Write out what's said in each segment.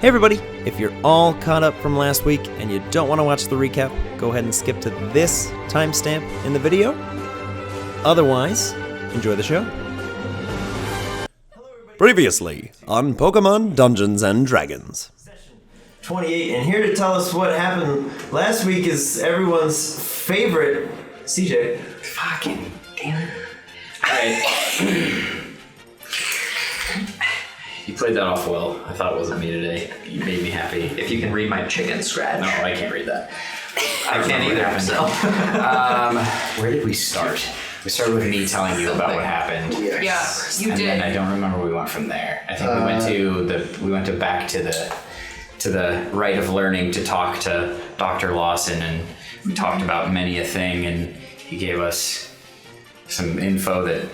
Hey everybody, if you're all caught up from last week and you don't want to watch the recap, go ahead and skip to this timestamp in the video. Otherwise, enjoy the show. Previously on Pokemon Dungeons and Dragons. 28, and here to tell us what happened last week is everyone's favorite CJ. Fucking damn it. Alright. You played that off well. I thought it wasn't me today. You made me happy. If you can read my chicken scratch. No, I can't read that. I can't either, so. Where did we start? We started with me telling you about what happened. Yes. Yeah, you did. And I don't remember where we went from there. I think we went back to the rite of learning to talk to Dr. Lawson, and we talked about many a thing, and he gave us some info that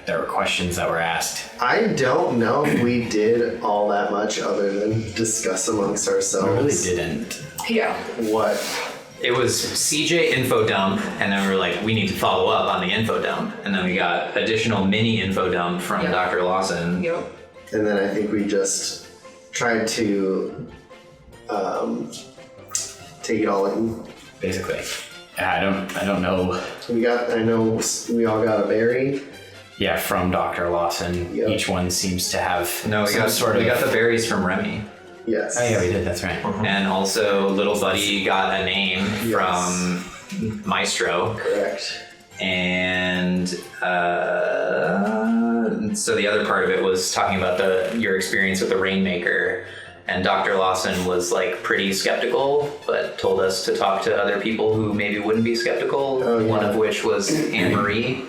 there were questions that were asked. I don't know if we did all that much other than discuss amongst ourselves. We really didn't. Yeah. What? It was CJ info dump, and then we were like, we need to follow up on the info dump. And then we got additional mini info dump from Dr. Lawson. Yep. And then I think we just tried to take it all in. Basically. I don't know. I know we all got a berry. Yeah, from Dr. Lawson. Yep. Each one seems to have we got the berries from Remy. Yes. Oh yeah, we did, that's right. Mm-hmm. And also Little Buddy got a name from Maestro. Correct. And so the other part of it was talking about your experience with the Rainmaker. And Dr. Lawson was like pretty skeptical, but told us to talk to other people who maybe wouldn't be skeptical. Oh, yeah. One of which was Anne Marie,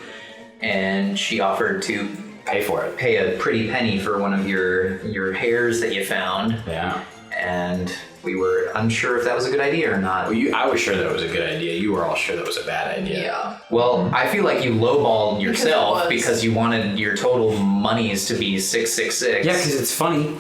and she offered to pay a pretty penny for one of your hairs that you found. Yeah. And we were unsure if that was a good idea or not. Well, I was sure that was a good idea. You were all sure that was a bad idea. Yeah. Well, I feel like you lowballed yourself because you wanted your total monies to be $666. Yeah, because it's funny.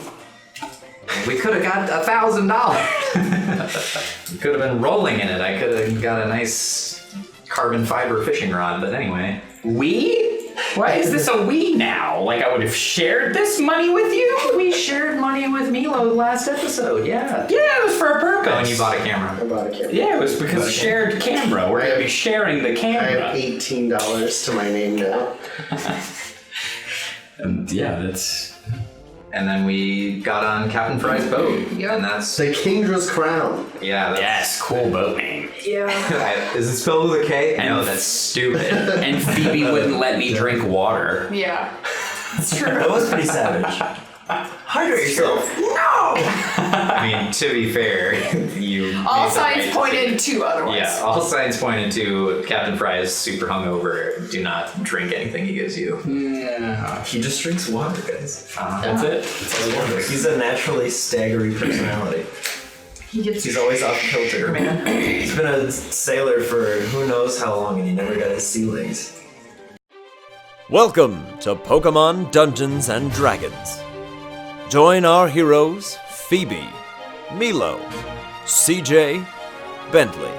We could have got $1,000. We could have been rolling in it. I could have got a nice carbon fiber fishing rod, but anyway. We? Why is this a we now? Like I would have shared this money with you? We shared money with Milo last episode, yeah. Yeah, it was for a purpose. Oh, and you bought a camera. I bought a camera. Yeah, it was because of shared camera. We're going to be sharing the camera. I have $18 to my name now. And yeah, that's... And then we got on Captain Fry's boat. Yep. And that's... The Kingdra's Crown. Yeah. Yes, cool boat name. Yeah. Is it spelled with a K? No, that's stupid. And Phoebe wouldn't let me drink water. Yeah. It's true. That was pretty savage. Hydrate yourself. No! I mean, to be fair, you... All made the signs right pointed decision. to otherwise. Yeah, all signs pointed to Captain Fry is super hungover. Do not drink anything he gives you. Yeah. He just drinks water, guys. That's it. That's all he wants. He's a naturally staggery personality. He's always off kilter, man. He's been a sailor for who knows how long, and he never got his sea legs. Welcome to Pokemon Dungeons and Dragons. Join our heroes, Phoebe, Milo, CJ, Bentley,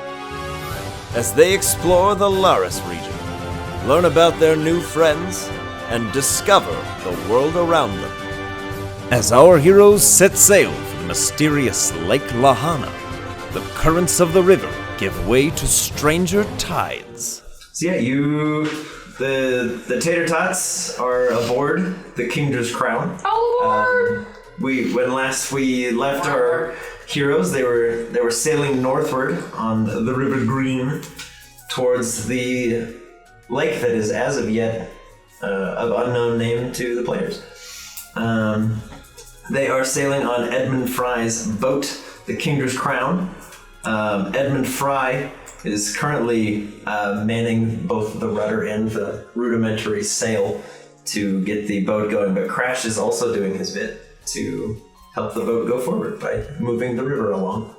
as they explore the Laris region, learn about their new friends, and discover the world around them. As our heroes set sail for the mysterious Lake Lahana, the currents of the river give way to stranger tides. So yeah, the tater tots are aboard the Kingdra's Crown. All aboard! When last we left our heroes, they were sailing northward on the River Green towards the lake that is as of yet of unknown name to the players. They are sailing on Edmund Fry's boat, the Kingdra's Crown. Edmund Fry is currently manning both the rudder and the rudimentary sail to get the boat going, but Crash is also doing his bit to help the boat go forward by moving the river along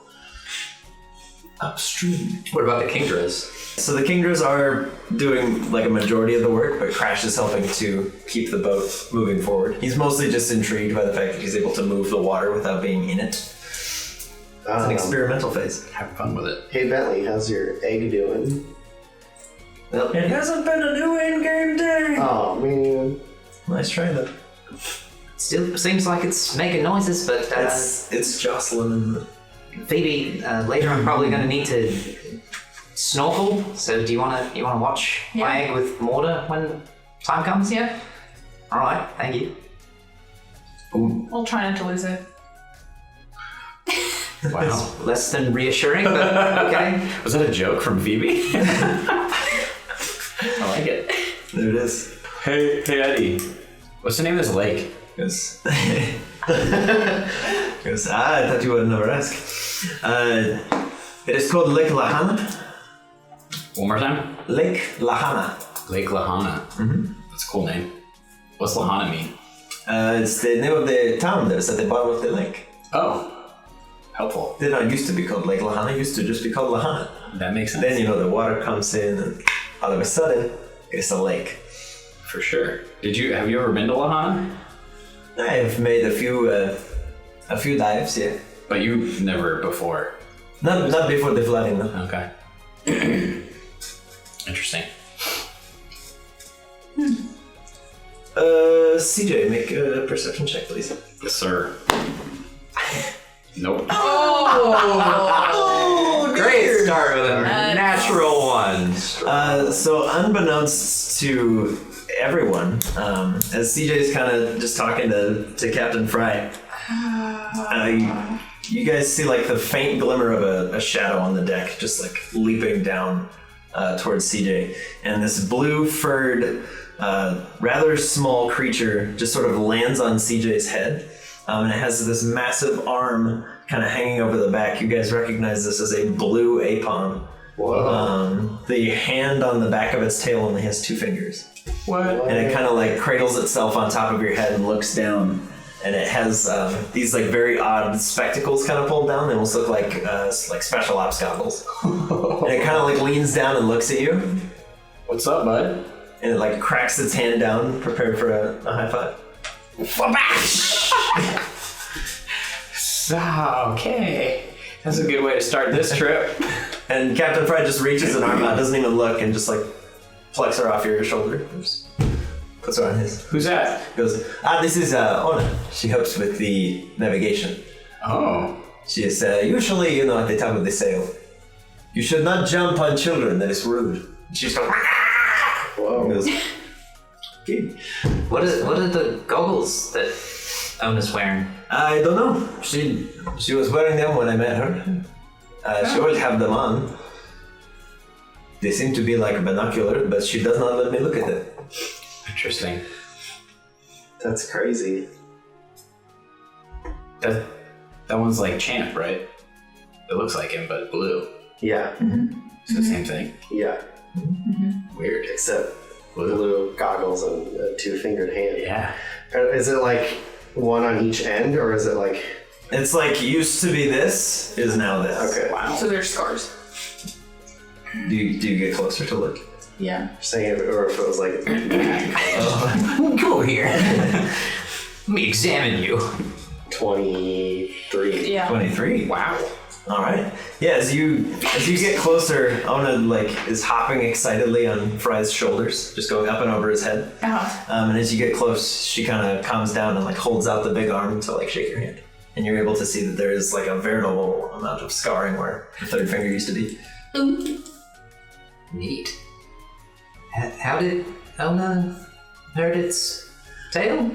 upstream. What about the Kingdras? So the Kingdras are doing like a majority of the work, but Crash is helping to keep the boat moving forward. He's mostly just intrigued by the fact that he's able to move the water without being in it. It's an experimental phase. Have fun with it. Hey Bentley, how's your egg doing? Well, it hasn't been a new in-game day. Oh man. Nice try though. Still seems like it's making noises, but It's Jocelyn. Phoebe, later I'm probably going to need to snorkel. So do you want to watch my egg with Mortar when time comes? Yeah. All right, thank you. We'll try not to lose it. Wow. Less than reassuring, but okay. Was that a joke from Phoebe? I like it. There it is. Hey Eddie. What's the name of this lake? Goes, I thought you would never ask. It is called Lake Lahana. One more time? Lake Lahana. Lake Lahana. Mm-hmm. That's a cool name. What's Lahana mean? It's the name of the town that is at the bottom of the lake. Oh. Helpful. Did not used to be called Lake Lahana, it used to just be called Lahana. That makes sense. Then, the water comes in and all of a sudden, it's a lake. For sure. Have you ever been to Lahana? I've made a few dives, yeah. But you never before. Not before the flooding, no. Okay. Interesting. CJ, make a perception check, please. Yes, sir. Nope. Great start with a natural one. So unbeknownst to everyone, as CJ's kind of just talking to Captain Fry, you guys see like the faint glimmer of a shadow on the deck, just like leaping down towards CJ, and this blue-furred, rather small creature just sort of lands on CJ's head, and it has this massive arm kind of hanging over the back. You guys recognize this as a blue apon. Whoa. The hand on the back of its tail only has 2 fingers. What? And it kind of like cradles itself on top of your head and looks down. And it has these like very odd spectacles kind of pulled down. They almost look like special ops goggles. And it kind of like leans down and looks at you. What's up, bud? And it like cracks its hand down, prepared for a high five. So, okay. That's a good way to start this trip. And Captain Fry just reaches an arm out, doesn't even look, and just like plucks her off your shoulder. Just puts her on his. Who's that? Goes, this is Ona. She helps with the navigation. Oh. She is usually, at the top of the sail. You should not jump on children, that is rude. She's going, Whoa. goes, okay. What are the goggles that Ona's wearing? I don't know. She was wearing them when I met her. She always have them on. They seem to be like binocular, but she does not let me look at them. Interesting. That's crazy. That one's like Champ, right? It looks like him, but blue. Yeah. It's the same thing. Yeah. Weird. Except blue goggles and a 2-fingered hand. Yeah. Is it like one on each end, or is it like... It's like used to be this, is now this. Okay. Wow. So there's scars. Do you get closer to look? Yeah. Saying it, or if it was like... Come over here. Let me examine you. 23. Yeah. 23. Wow. All right. Yeah, as you get closer, Ona is hopping excitedly on Fry's shoulders, just going up and over his head. And as you get close, she kind of calms down and like holds out the big arm to like shake your hand, and you're able to see that there is like a veritable amount of scarring where the 3rd finger used to be. Neat. How did Ona hurt its tail?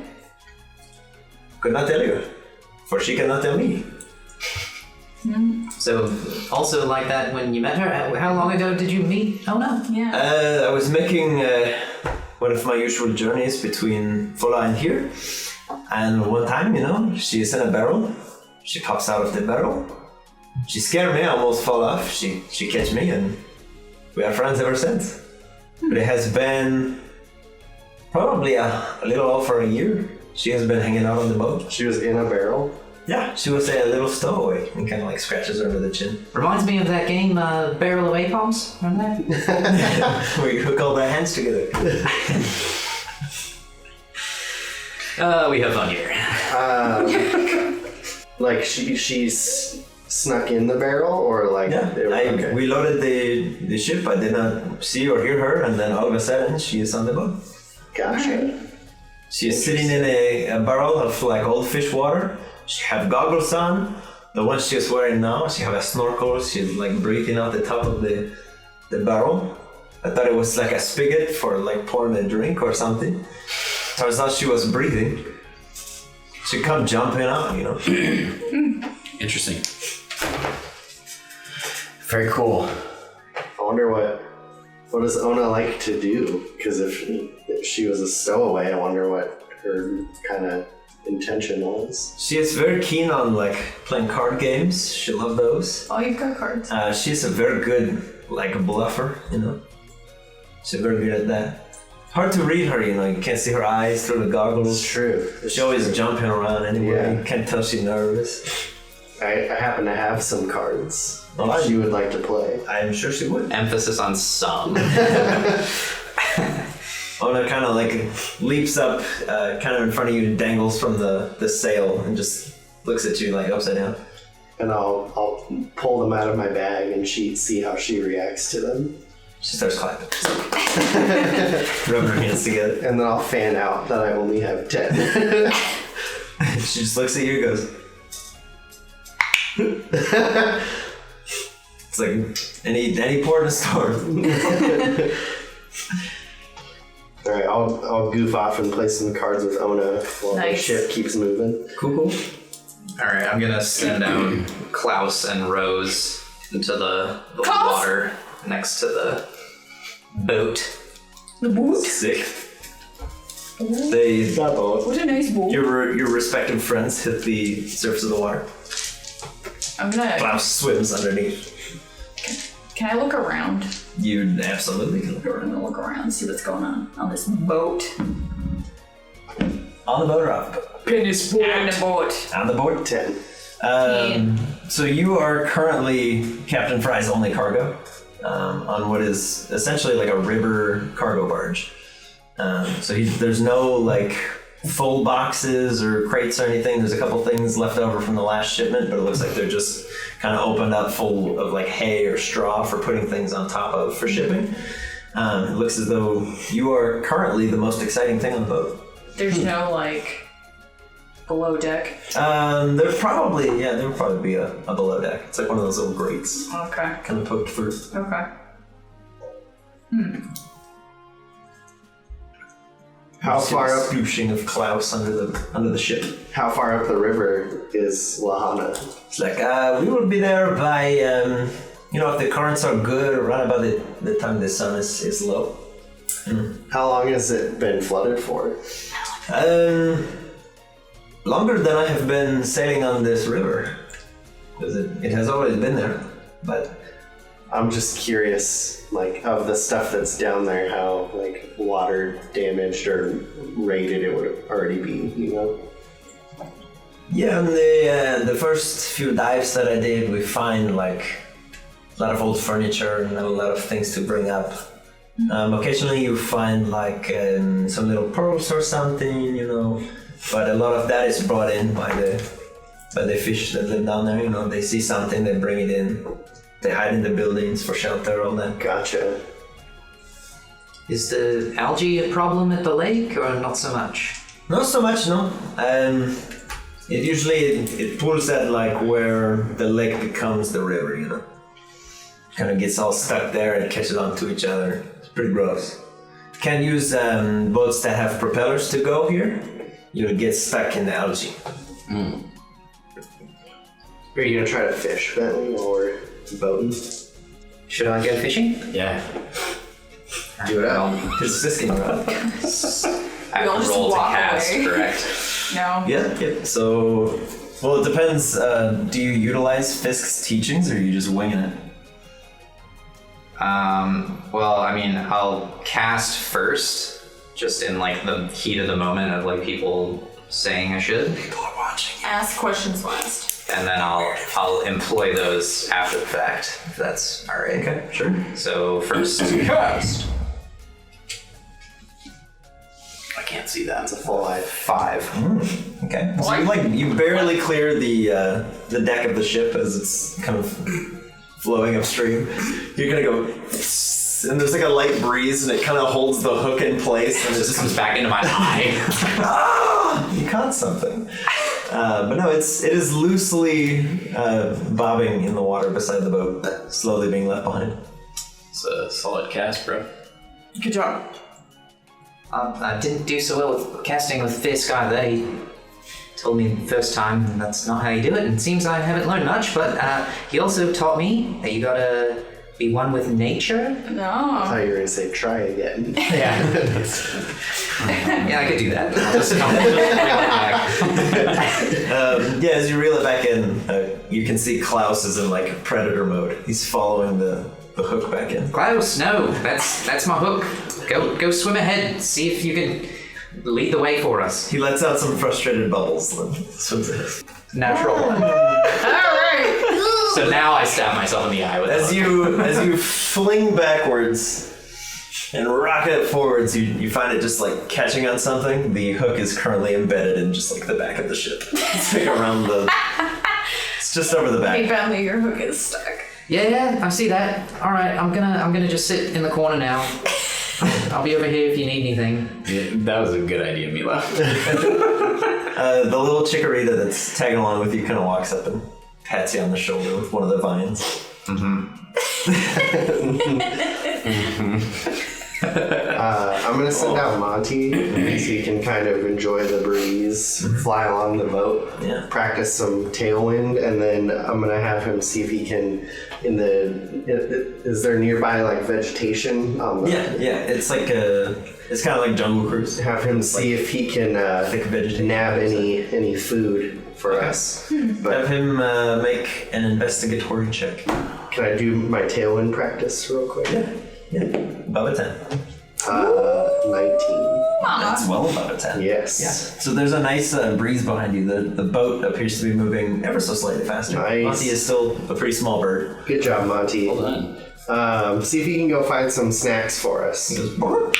Could not tell you, for she cannot tell me. So, also like that when you met her, how long ago did you meet Ona? Yeah. I was making one of my usual journeys between Fola and here, and one time, she is in a barrel. She pops out of the barrel. She scared me, I almost fall off. She catch me, and we are friends ever since. But it has been probably a little over a year. She has been hanging out on the boat. She was in a barrel? Yeah, she was a little stowaway, and kind of like scratches her under the chin. Reminds me of that game, Barrel of Apons. Remember that? Where you hook all their hands together. We have fun here. Like she's snuck in the barrel, or like... Yeah, okay. we loaded the ship. I did not see or hear her, and then all of a sudden she is on the boat. Gotcha. She is sitting in a barrel of like old fish water. She have goggles on. The one she is wearing now, she have a snorkel. She's like breathing out the top of the barrel. I thought it was like a spigot for like pouring a drink or something. Turns out she was breathing. She come jumping out, you know. Interesting. Very cool. I wonder what does Ona like to do? Because if she was a stowaway, I wonder what her kind of intention was. She is very keen on like playing card games. She loves those. Oh, you've got cards. She's a very good like bluffer, you know. She's very good at that. Hard to read her, you know. You can't see her eyes through the goggles. It's true. She's always jumping around anyway. Yeah. You can't tell she's nervous. I happen to have some cards. Oh, If she would like to play. I'm sure she would. Emphasis on some. Ona kind of like leaps up, kind of in front of you, and dangles from the sail, and just looks at you like upside down. And I'll pull them out of my bag and see how she reacts to them. She starts clapping, rubbing her hands together. And then I'll fan out that I only have 10. She just looks at you and goes. It's like any port in a storm. All right, I'll goof off and play some cards with Ona while the Nice. ship keeps moving. Cool. All right, I'm gonna send down Klaus and Rose into the Klaus? water next to the boat. The boot? Sick. They What a nice boot. your respective friends hit the surface of the water. I'm gonna. Klaus swims underneath. Can I look around? You absolutely can look I'm around. gonna look around, see what's going on this boat. On the boat or off the boat? Penis boat. On the boat. On the boat. 10. So you are currently Captain Fry's only cargo on what is essentially like a river cargo barge. There's no like full boxes or crates or anything. There's a couple things left over from the last shipment, but it looks like they're just kind of opened up full of like hay or straw for putting things on top of for shipping. It looks as though you are currently the most exciting thing on the boat. There's no like below deck. There would probably be a below deck. It's like one of those little grates, Okay. kind of poked through. Okay. How far up? Splooshing of Klaus under the ship. How far up the river is Lahana? It's like we will be there by if the currents are good, around about the time the sun is low. How long has it been flooded for? Longer than I have been sailing on this river, because it has always been there, but. I'm just curious, like, of the stuff that's down there, how, like, water damaged or rated it would already be, you know? Yeah, and the first few dives that I did, we find like a lot of old furniture and a lot of things to bring up. Occasionally you find like some little pearls or something, you know, but a lot of that is brought in by the fish that live down there. You know, they see something, they bring it in. They hide in the buildings for shelter, all that. Gotcha. Is the algae a problem at the lake, or not so much? Not so much, no. It usually pulls at like where the lake becomes the river, you know. Kind of gets all stuck there and catches onto each other. It's pretty gross. Can't use boats that have propellers to go here. You'll get stuck in the algae. Are you gonna try to fish, Bentley, or boating? Should I go fishing? Yeah. Do it out. There's a sisking rod. I have We'll to just roll to walk cast, away. correct? No. Yeah. So, well, it depends. Do you utilize Fisk's teachings, or are you just winging it? Well, I mean, I'll cast first, just in like the heat of the moment of like people saying I should, People are watching. Ask questions last. and then I'll employ those after the fact, if that's all right. Okay, sure. So first cast. I can't see that. It's a full life. 5. Okay. So you barely clear the deck of the ship as it's kind of flowing upstream. You're gonna go and there's like a light breeze, and it kind of holds the hook in place, and it Just comes back into my eye. you caught something. But no, it is loosely bobbing in the water beside the boat, slowly being left behind. It's a solid cast, bro. Good job. I didn't do so well with casting with Fierce either. He told me the first time that's not how you do it, and it seems I haven't learned much, but he also taught me that you gotta be one with nature. I No. thought you were going to say try again. Yeah. Yeah, I could do that. I'll just Yeah, as you reel it back in, you can see Klaus is in like predator mode. He's following the hook back in. Klaus, no, that's my hook. Go swim ahead. See if you can lead the way for us. He lets out some frustrated bubbles and swims ahead. Natural one. Alright. So now I stab myself in the eye with As it. you fling backwards and rocket forwards, you find it just like catching on something. The hook is currently embedded in just like the back of the ship. It's like around the. It's just over the Hey back. Bentley, your hook is stuck. Yeah, I see that. All right, I'm gonna just sit in the corner now. I'll be over here if you need anything. Yeah, that was a good idea, Mila. The little chikorita that's tagging along with you kind of walks up and pats you on the shoulder with one of the vines. I'm going to send out Monty so he can kind of enjoy the breeze, fly along the boat, Yeah. practice some tailwind, and then I'm going to have him see if he can, is there nearby like vegetation? Yeah. It's like it's kind of like Jungle Cruise. Have him see if he can Thick vegetation. nab any food for us. But Have him make an investigatory check. can I do my tailwind practice real quick? Yeah. Above a 10. 19. That's well above a 10. Yes. Yeah. So there's a nice breeze behind you. The boat appears to be moving ever so slightly faster. Nice. Monty is still a pretty small bird. Good job, Monty. Well done. See if you can go find some snacks for He us. goes, "Bork,"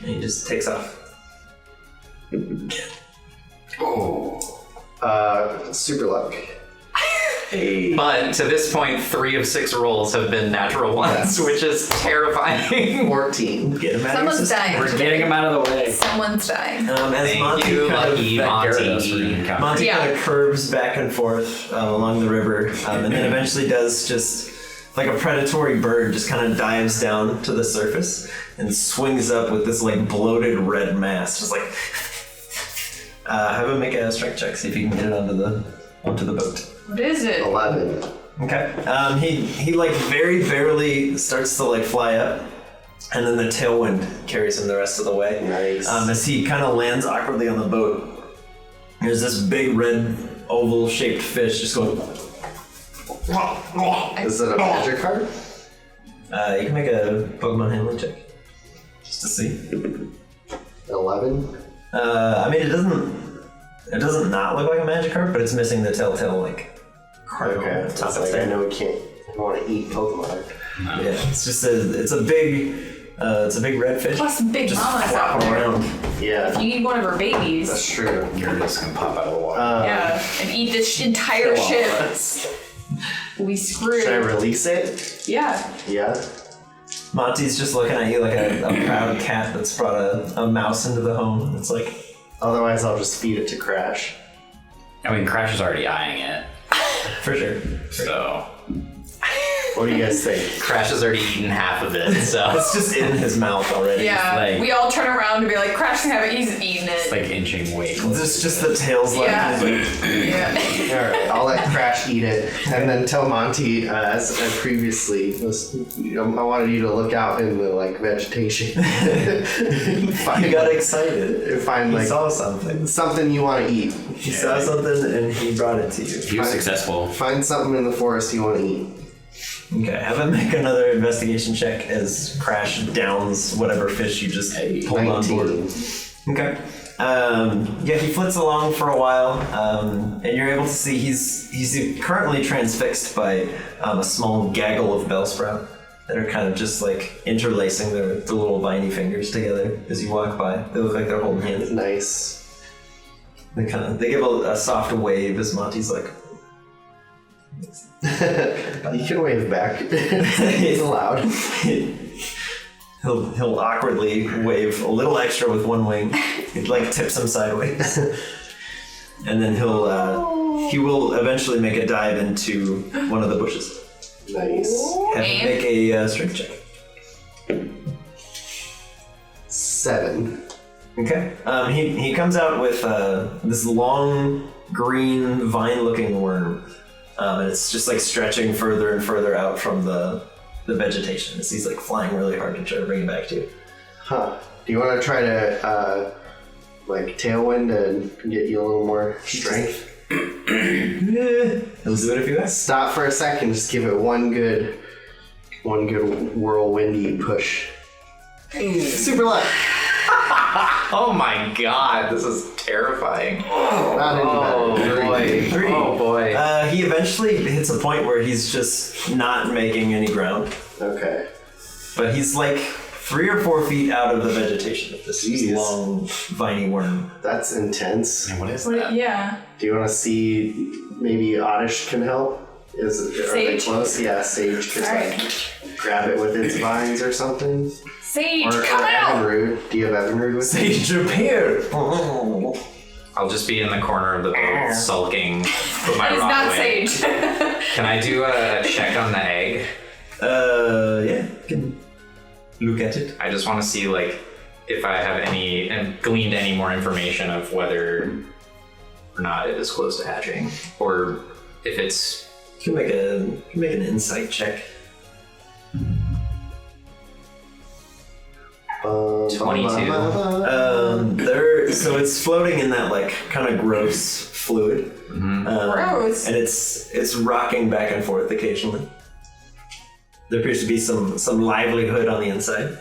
and he just takes off. Super luck. But to this point, 3 of 6 rolls have been natural ones, which is terrifying. 14. Get him out of your Someone's system. dying. We're getting him out of the way. Someone's dying. As Thank Monty you, kind of lucky That Gyarados we're Monty. gonna encounter. Monty Yeah. kind of curves back and forth along the river, and then eventually does just like a predatory bird, just kind of dives down to the surface and swings up with this like bloated red mass, just like. Have him make a strength check, see if you can get it onto the boat. What is it? 11. Okay. He like very barely starts to like fly up, and then the tailwind carries him the rest of the way. Nice. As he kind of lands awkwardly on the boat, there's this big red oval-shaped fish just going. Is it a magic card? You can make a Pokemon handling check, just to see. 11. I mean, it doesn't not look like a magic card, but it's missing the telltale like. Okay. on It's top of like, it. I know we can't. I don't want to eat Pokemon. Yeah, it's just it's a big red fish. Plus big just mamas out flopping there. around. Yeah. You need one of her babies. That's true. Gyarados can pop out of the water. Yeah, and eat this entire ship. We screwed. Should I release it? Yeah. Yeah. Monty's just looking at you like a proud cat that's brought a mouse into the home. It's like, Otherwise, I'll just feed it to Crash. I mean, Crash is already eyeing it, for sure. so What do you guys think? Crash has already eaten half of it, so. It's just in his mouth already. Yeah. like- We all turn around to be like, Crash can have it. He's eating it's it. like inching way closer. It's just the tail's left. Yeah. and he's like, Yeah. All right, I'll let Crash eat it, and then tell Monty, as I previously was, I wanted you to look out in the like vegetation. he got excited. Find He like saw something. something you want to eat. He saw something and he brought it to you. He was successful. Find something in the forest you want to eat. Okay, have him make another investigation check as Crash downs whatever fish you just pulled on board. 19. Okay. Yeah, he flits along for a while, and you're able to see he's currently transfixed by a small gaggle of Bellsprout that are kind of just like interlacing their little viney fingers together as you walk by. They look like they're holding hands. Nice. They give a soft wave as Monty's like, You can wave back. It's allowed. He'll awkwardly wave a little extra with one wing. It like tips him sideways, and then he will eventually make a dive into one of the bushes. Nice. Have him make a strength check. 7. Okay. He comes out with this long green vine-looking worm, and it's just like stretching further and further out from the vegetation as he's like flying really hard to try to bring it back to you. Huh. Do you want to try to like tailwind and get you a little more strength? He'll do it if you ask. Stop for a second. Just give it one good whirlwindy push. Super luck. Oh my god, this is terrifying. Not into that. 3. Oh boy. He eventually hits a point where he's just not making any ground, Okay. but he's like 3 or 4 feet out of the vegetation of this Jeez. long, viney worm. That's intense. What is that? Yeah. Do you want to see maybe Oddish can help? Are they Sage? close? Yeah, Sage could Alright. grab it with its vines or something. Sage, Or come out! Evinrude. Do you have Evinrude with you? Sage appear! I'll just be in the corner of the boat, sulking, put my That is rock not away. Sage. Can I do a check on the egg? Yeah, you can look at it. I just want to see, like, if I have gleaned any more information of whether or not it is close to hatching, or if it's. You can make an insight check. 22. So it's floating in that like kind of gross fluid. Gross. And it's rocking back and forth occasionally. There appears to be some livelihood on the inside.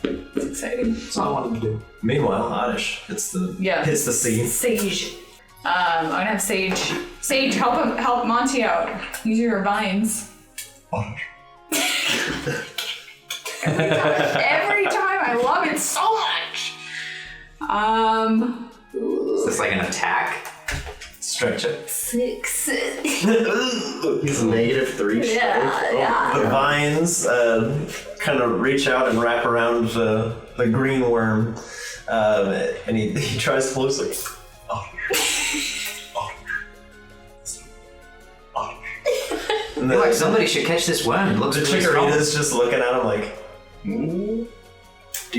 It's exciting. That's all I wanted to do. Meanwhile, Oddish hits the scene. Sage. I'm gonna have Sage. Sage, help Monty out. Use your vines. Every time, I love it so much. Is this like an attack? Stretch it. 6. He's -3 strength. Yeah. The vines kind of reach out and wrap around the green worm, and he tries closely. I feel like somebody should catch this worm. It looks The really strong. Chikorita's just looking at him like, Do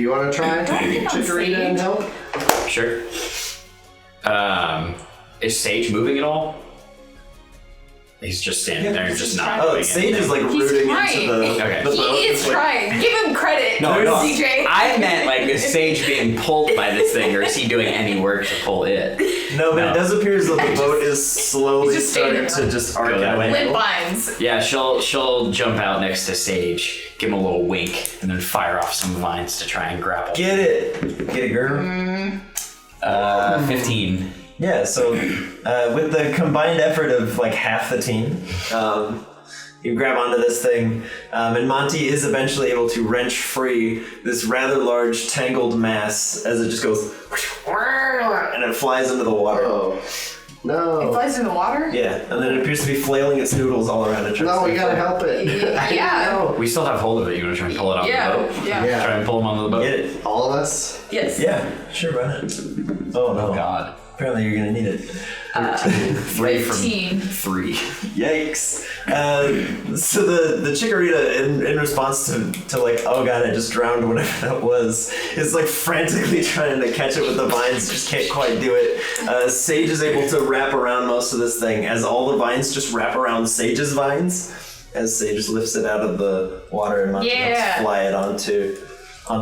you want to try Chikorita and help? Sure. Is Sage moving at all? He's just standing there and just not oh, moving. Sage is like He's rooting trying. into the Okay. boat. He is It's like, trying. Give him credit, No, CJ. I meant like is Sage being pulled by this thing, or is he doing any work to pull it? No, but No. it does appear as though the boat is slowly He's just starting standing to just arc Go that out. way. Limp vines. Yeah, she'll jump out next to Sage, give him a little wink, and then fire off some vines to try and grapple. Get it, girl. 15. Yeah, so with the combined effort of like half the team, you grab onto this thing, and Monty is eventually able to wrench free this rather large tangled mass as it just goes, and it flies into the water. Oh. It No. flies in the water? Yeah, and then it appears to be flailing its noodles all around it. No, we gotta help it. Yeah. We still have hold of it. You want to try and pull it off the boat? Yeah. Yeah. Try and pull him onto the boat? Get it? All of us? Yes. Yeah, sure, run it. Oh no. God. Apparently you're gonna need it. 3 from 15. 3. Yikes. So the Chikorita, in response to like, oh god, I just drowned, whatever that was, is like frantically trying to catch it with the vines, just can't quite do it. Sage is able to wrap around most of this thing as all the vines just wrap around Sage's vines, as Sage lifts it out of the water and Monty helps fly it onto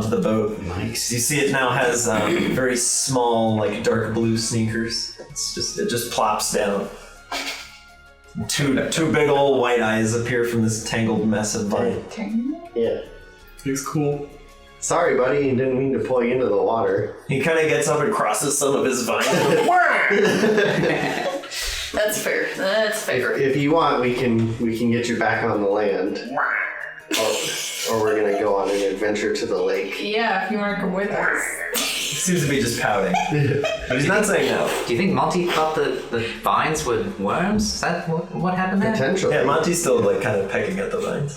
the boat. Nice. You see it now has very small, like dark blue sneakers. It just plops down. Two big old white eyes appear from this tangled mess of vine. Yeah. Looks cool. Sorry, buddy. He didn't mean to pull you into the water. He kind of gets up and crosses some of his vine. That's fair. That's fair. If you want, we can get you back on the land. Or we're gonna go on an adventure to the lake. Yeah, if you want to come with us. seems to be just pouting. But he's not saying no. Do you think Monty thought the vines were worms? Is that what happened there? Potentially. Yeah, Monty's still like kind of pecking at the vines.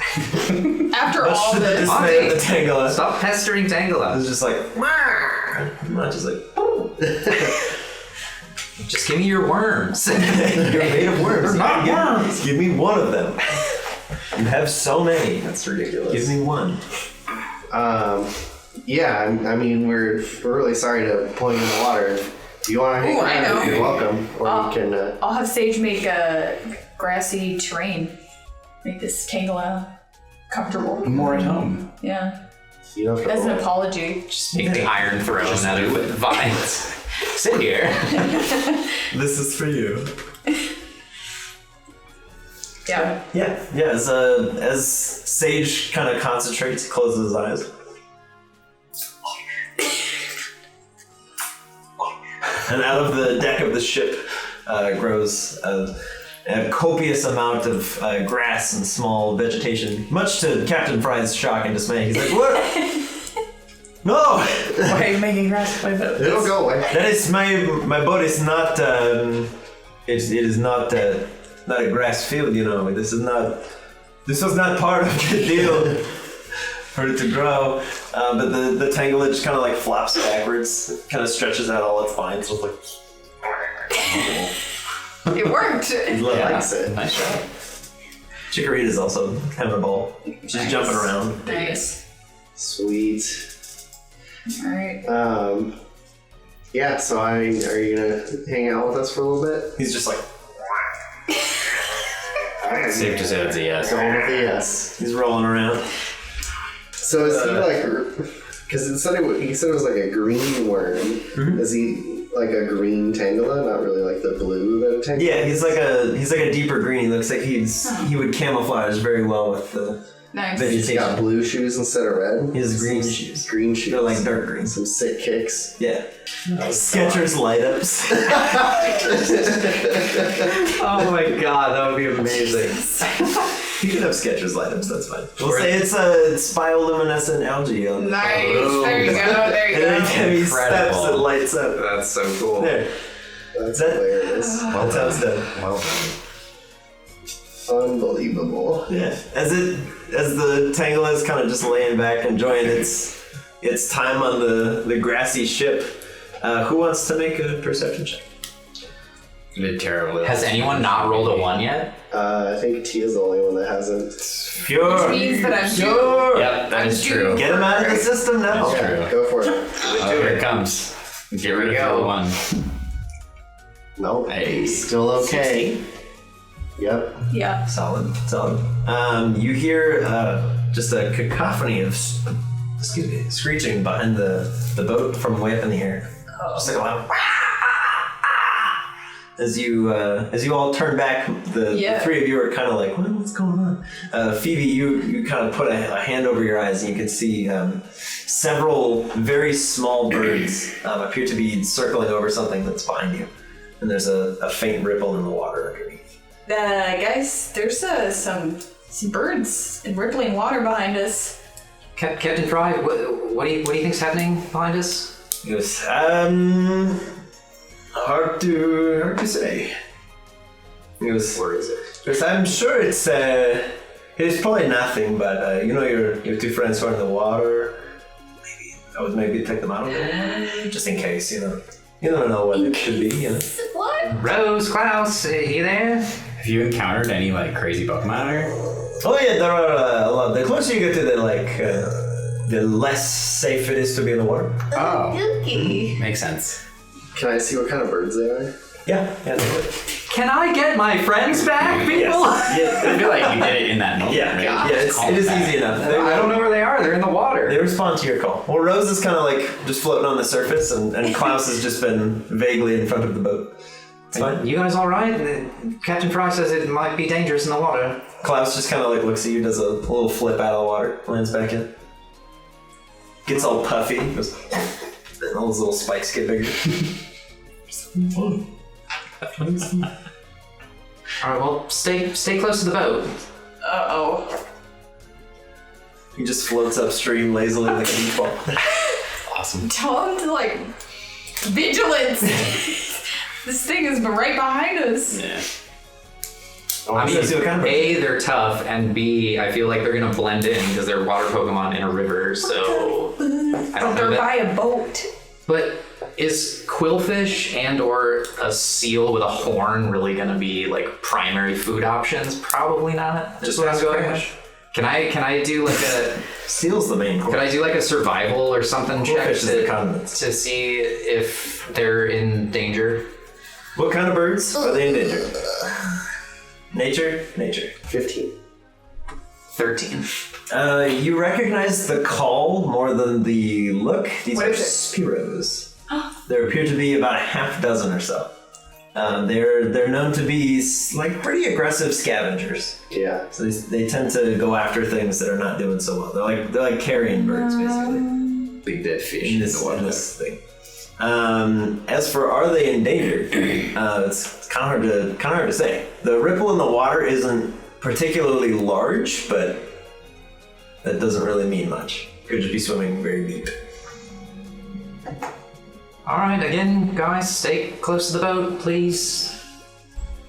After all To the this, dismay of the Tangela. Stop pestering Tangela. It's just like, Monty's like, Just give me your worms. you're made of worms. They're not worms. Give me one of them. You have so many. That's ridiculous. Give me one. Yeah, I mean, we're really sorry to pull you in the water. If you want to hang Ooh, I know. around, you're welcome. Or you can. I'll have Sage make a grassy terrain. Make this Tangela comfortable. More at home. Yeah. You don't have to As an roll. apology. Just make the iron throne out of vines. Sit here. This is for you. Yeah. Yeah. As Sage kind of concentrates, closes his eyes. And out of the deck of the ship grows a copious amount of grass and small vegetation, much to Captain Fry's shock and dismay. He's like, "What? No! Why are you making grass play boat? It'll go away. That is my boat is not. It is not a grass field. You know, this was not part of the deal for it to grow. But the Tangela just kind of like flops backwards, kind of stretches out all its vines, just like. It worked. He likes it. Nice job. Chikorita's also having a ball. She's jumping around. Nice. Sweet. Alright. Yeah, so are you gonna hang out with us for a little bit? He's just like. Safe to say that's a yes. Going with a yes. He's rolling around. So is he like, because he said it was like a green worm. Mm-hmm. Is he like a green Tangela, not really like the blue that a Tangela? Yeah, he's like a deeper green. He looks like he would camouflage very well with the Nice. He's got blue shoes instead of red. He has green shoes. Green shoes. They're like dark green. Some sick kicks. Yeah. Skechers light ups. Oh my god, that would be amazing. You can have Skechers light ups, that's fine. We'll say it's bioluminescent algae on the Nice. There you go. There you And every go. time he steps, it lights up. That's so cool. There. That's That- hilarious. That's how it's done. Well done. Unbelievable. Yeah. As the Tangela is kind of just laying back, enjoying its time on the grassy ship. Who wants to make a perception check? You did terribly. Has anyone not rolled a 1 yet? I think Tia's the only one that hasn't. Pure. Which means that I'm Pure. Yep, that is true. Get him out of the system now. That's true. Yeah, go for it. Oh, here it comes. Get rid of go. the one. Nope. Hey. Still okay. Yep. Yeah. Solid. You hear just a cacophony of screeching behind the boat from way up in the air. Just like a loud as you all turn back, the three of you are kind of like, what's going on? Phoebe, you kind of put a hand over your eyes and you can see several very small birds appear to be circling over something that's behind you, and there's a faint ripple in the water underneath. Guys, there's some birds in rippling water behind us. Captain Fry, what do you think's happening behind us? He goes, hard to say. He goes, Where is it? because I'm sure it's probably nothing, but your two friends who are in the water. I would maybe take them out of the water, just in case. You don't know what it could be. What? Rose, Klaus, you there? Have you encountered any like crazy Pokemon or? Oh yeah, there are a lot. The closer you get to the less safe it is to be in the water. Oh, Yuki. makes sense. Can I see what kind of birds they are? Yeah, they would. Can I get my friends back, people? Yeah, I feel like you did it in that moment. yeah, it is easy enough. I don't know where they are. They're in the water. They respond to your call. Well, Rose is kind of like just floating on the surface, and Klaus has just been vaguely in front of the boat. It's fine. You guys all right? Captain Fry says it might be dangerous in the water. Klaus just kind of like looks at you, does a little flip out of the water, lands back in. Gets all puffy, goes, and all those little spikes get bigger. All right, well, stay close to the boat. Uh-oh. He just floats upstream lazily like a beach ball. awesome. Tell him to, like, vigilance. This thing is right behind us. Yeah. I mean, see what kind of A, they're tough, and B, I feel like they're gonna blend in because they're water Pokemon in a river, so I don't know They're that. by a boat. But is quillfish and or a seal with a horn really gonna be like primary food options? Probably not. Just what I'm going with. Can I do like a Seal's the main course. could I do like a survival or something check Quillfish is the condiments. to see if they're in danger? What kind of birds are they in danger? Nature? 15. 13. You recognize the call more than the look. These What are is it? Spiros. There appear to be about a half dozen or so. They're known to be like pretty aggressive scavengers. Yeah. So they tend to go after things that are not doing so well. They're like carrion birds basically. Big dead fish In this thing. As for are they endangered, it's kind of hard to say. The ripple in the water isn't particularly large, but that doesn't really mean much. Could just be swimming very deep. All right, again, guys, stay close to the boat, please.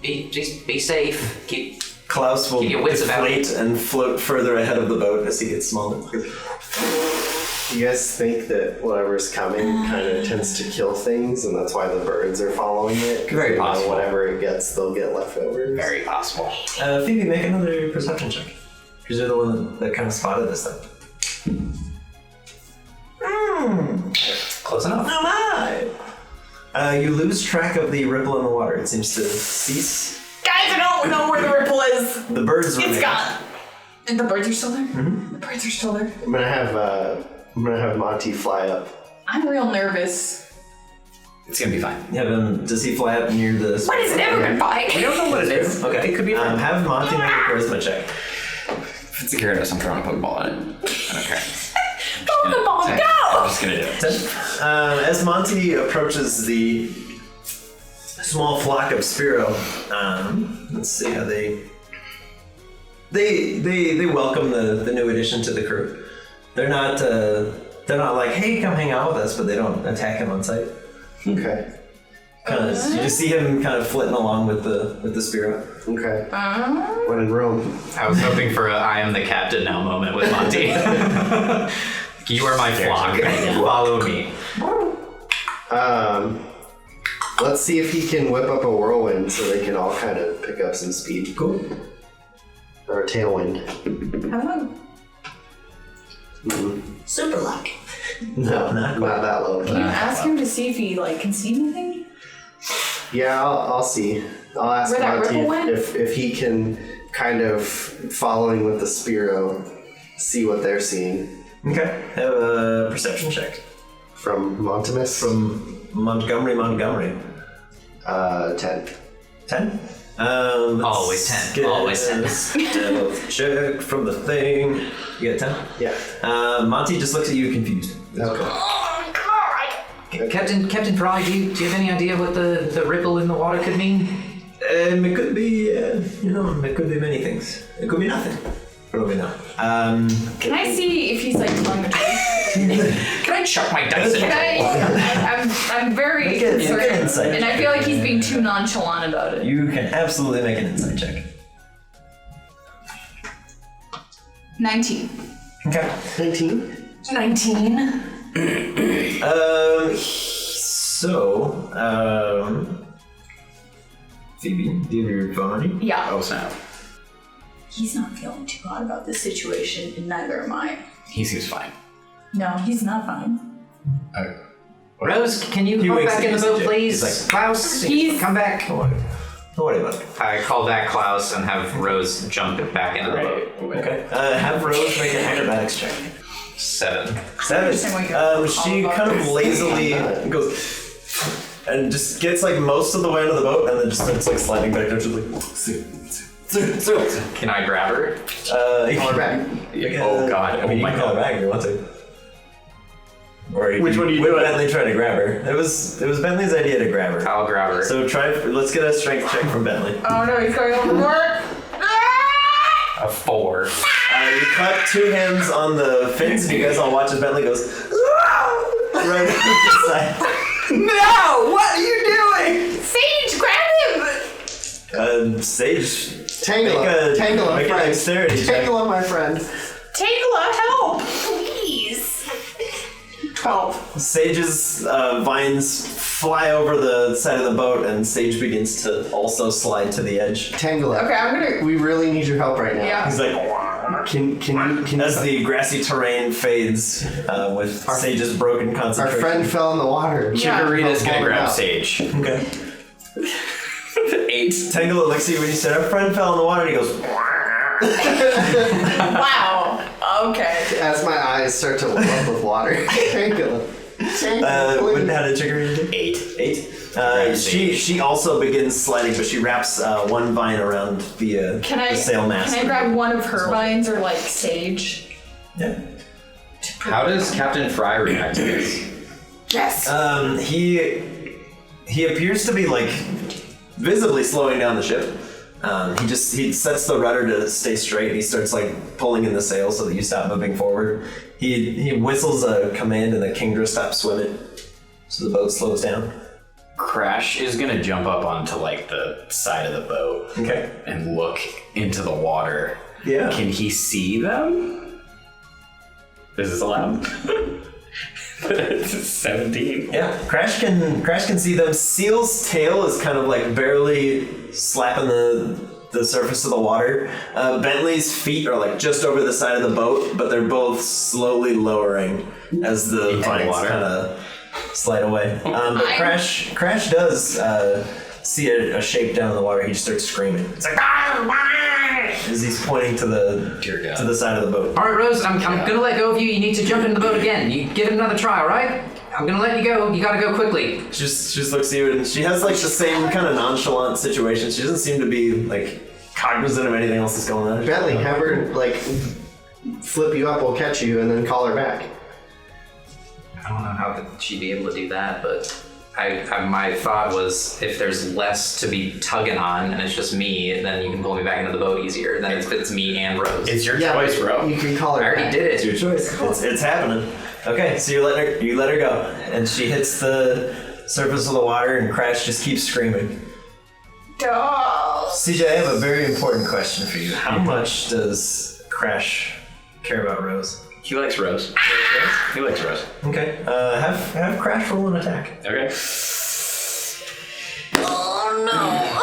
Just be safe. Keep. Klaus will Keep your wits about deflate and float further ahead of the boat as he gets smaller. Do you guys think that whatever's coming kind of tends to kill things, and that's why the birds are following it? 'Cause Very they know possible. Whatever it gets, they'll get leftovers. Very possible. Phoebe, make another perception check. Because you're the one that kind of spotted this thing. Close enough. You lose track of the ripple in the water. It seems to cease. Guys, I don't know where the ripple is. The birds It's remain. gone. And the birds are still there? The birds are still there. I'm gonna have Monty fly up. I'm real nervous. It's gonna be fine. Have him. Does he fly up near the? But it's never been fine. We don't know what it is. Okay. It could be Have Monty make a charisma check. If it's a Gyarados, I'm throwing a Pokeball at it. I don't care. Pokeball, I'm go! just gonna do it. As Monty approaches the small flock of Spearow, let's see how they welcome the new addition to the crew. They're not like, hey, come hang out with us, but they don't attack him on sight. Okay. You just see him kind of flitting along with the Spearow. Okay. When in Rome. I was hoping for a I am the captain now moment with Monty. You are my flock. Follow me. Let's see if he can whip up a whirlwind so they can all kind of pick up some speed. Cool. Or a tailwind. Super luck. No, not that low. Can you ask him to see if he can see anything? Yeah, I'll see. I'll ask Where that Monty ripple went? if he can kind of, following with the Spearow, see what they're seeing. Okay. Have a perception check From Montimus? from Montgomery. 10. 10? Always 10. Get Always 10. a stealth check from the thing. You get 10? Yeah. Monty just looks at you confused. Okay. Captain Fry, do you have any idea what the ripple in the water could mean? It could be, it could be many things. It could be nothing. Probably not. Can I see if he's telling the truth? Can I chuck my dice in? I'm very Make an concerned, insight and I feel like he's being too nonchalant about it. You can absolutely make an insight check. 19. Okay. 19? 19. Phoebe, do you have your phone on you? Yeah. Oh snap. He's not feeling too hot about this situation, and neither am I. He seems fine. No, he's not fine. Rose, can you He come wakes back up, in the he's boat, like- please? he's like- Klaus, He's- come back. Don't worry about it. I call back Klaus and have Rose jump back in the boat. Okay. Have Rose make an acrobatics check. 7. 7. She kind of lazily goes and just gets most of the way into the boat and then just starts sliding back down. She's like, Can I grab her? you call her back. Oh god. I mean, you oh my can call her god. back if you want to. Or Which one are you would doing? Bentley try to grab her? It was Bentley's idea to grab her. I'll grab her. So let's get a strength check from Bentley. Oh no, he's going overboard. A 4. You cut 2 hands on the fins and you guys all watch as Bentley goes, "Ah!" right up the side. No! What are you doing? Sage, grab him! Sage, Tangela, Tangela, make a friend. dexterity check. Tangela, my friend. Tangela, help! Please! 12. Sage's vines fly over the side of the boat, and Sage begins to also slide to the edge. Tangela. Okay, I'm gonna. We really need your help right now. Yeah. He's like, Can as the grassy terrain fades with Sage's broken our concentration. friend fell in the water. Yeah. Chikorita's gonna Help grab out. Sage. Okay. 8. Tangela looks at you when you said, our friend fell in the water, and he goes, Wow. Okay. As my eyes start to fill up with water. Tangela. Tangela, please. how did Chikorita do? 8. She also begins sliding, but she wraps one vine around the sail mast. Can I grab one of her vines or like Sage? Yeah. How does Captain Fry react to this? Yes. He appears to be like visibly slowing down the ship. He sets the rudder to stay straight, and he starts like pulling in the sail so that you stop moving forward. He whistles a command, and the Kingdra stops swimming, so the boat slows down. Crash is gonna jump up onto like the side of the boat Okay. and look into the water. Yeah. Can he see them? Is this allowed? 17. Yeah, Crash can see them. Seal's tail is kind of like barely slapping the surface of the water. Bentley's feet are like just over the side of the boat, but they're both slowly lowering as the vines water. kind of slide away. But Crash does see a shape down in the water. He just starts screaming. It's like as he's pointing to the side of the boat. All right, Rose, I'm gonna let go of you. You need to jump into the boat again. You give it another try, all right? I'm gonna let you go. You gotta go quickly. She just looks at you, and she has like the same kind of nonchalant situation. She doesn't seem to be like cognizant of anything else that's going on. Bentley, have her like flip you up, we'll catch you, and then call her back. I don't know how she'd be able to do that, but my thought was if there's less to be tugging on and it's just me, then you can pull me back into the boat easier than if it's me and Rose. It's your choice, bro. You can call her I already back. did it. It's your choice. It's happening. Okay, so you let her go, and she hits the surface of the water, and Crash just keeps screaming. CJ, I have a very important question for you. How much does Crash care about Rose? He likes Rose. He likes Rose. Okay, have Crash roll an attack. Okay. Oh no.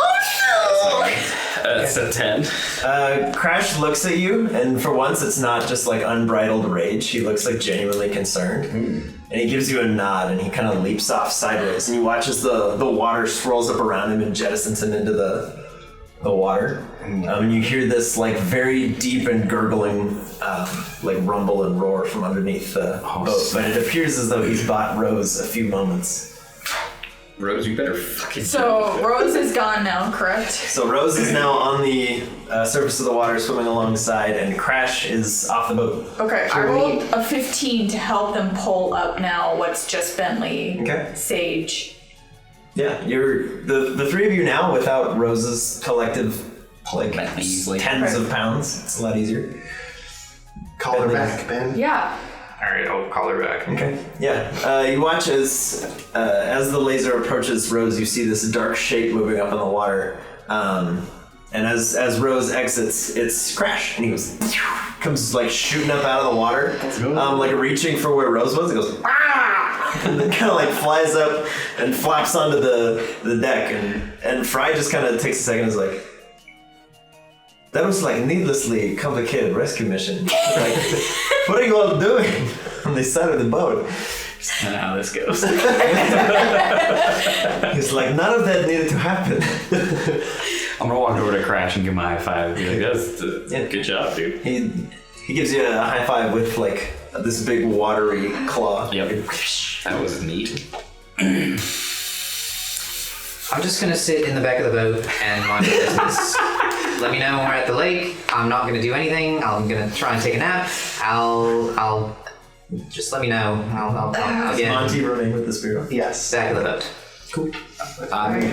That's a 10. Crash looks at you, and for once it's not just like unbridled rage. He looks like genuinely concerned. And he gives you a nod, and he kind of leaps off sideways, and you watch as the water swirls up around him and jettisons him into the water. And you hear this like very deep and gurgling like rumble and roar from underneath the boat. But it appears as though he's bought Rose a few moments. Rose, you better fucking So Rose is gone now, correct? So Rose is now on the surface of the water swimming alongside, and Crash is off the boat. Okay, I rolled a 15 to help them pull up now what's just Bentley, Okay. Sage. Yeah, you're the three of you now without Rose's collective like Easily. tens of pounds. It's a lot easier. Call her back, Ben. Yeah. Alright, I'll call her back. Okay. Yeah. You watch as the laser approaches Rose, you see this dark shape moving up in the water. And as Rose exits, it's Crash, and he comes like shooting up out of the water, like reaching for where Rose was. It goes, ah! And then kind of like flies up and flaps onto the deck, and Fry just kind of takes a second and is like, that was like needlessly complicated rescue mission. Like, what are you all doing on the side of the boat? That's not how this goes. He's like, none of that needed to happen. I'm gonna walk over to Crash and give him a high five and be like, that's good job, dude. He gives you a high five with like this big watery claw. Yep. That was neat. I'm just gonna sit in the back of the boat and mind my business. Let me know when we're at the lake. I'm not gonna do anything. I'm gonna try and take a nap. I'll just let me know. I'll Does again Monty remain with the spirit? Yes. back of the boat. Cool.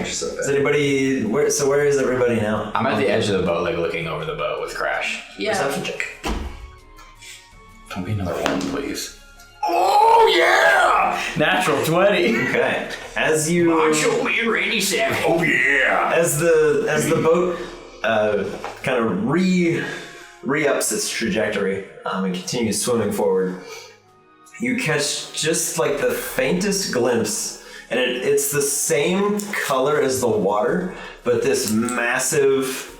So Is anybody where is everybody now? I'm at the edge of the boat, like looking over the boat with Crash. Yeah. Perception check. Don't be another one, please. Oh yeah! Natural 20. Okay. As you Macho Man Randy Savage. Oh yeah! as the boat kind of re-ups its trajectory and continues swimming forward, you catch just like the faintest glimpse, and it's the same color as the water, but this massive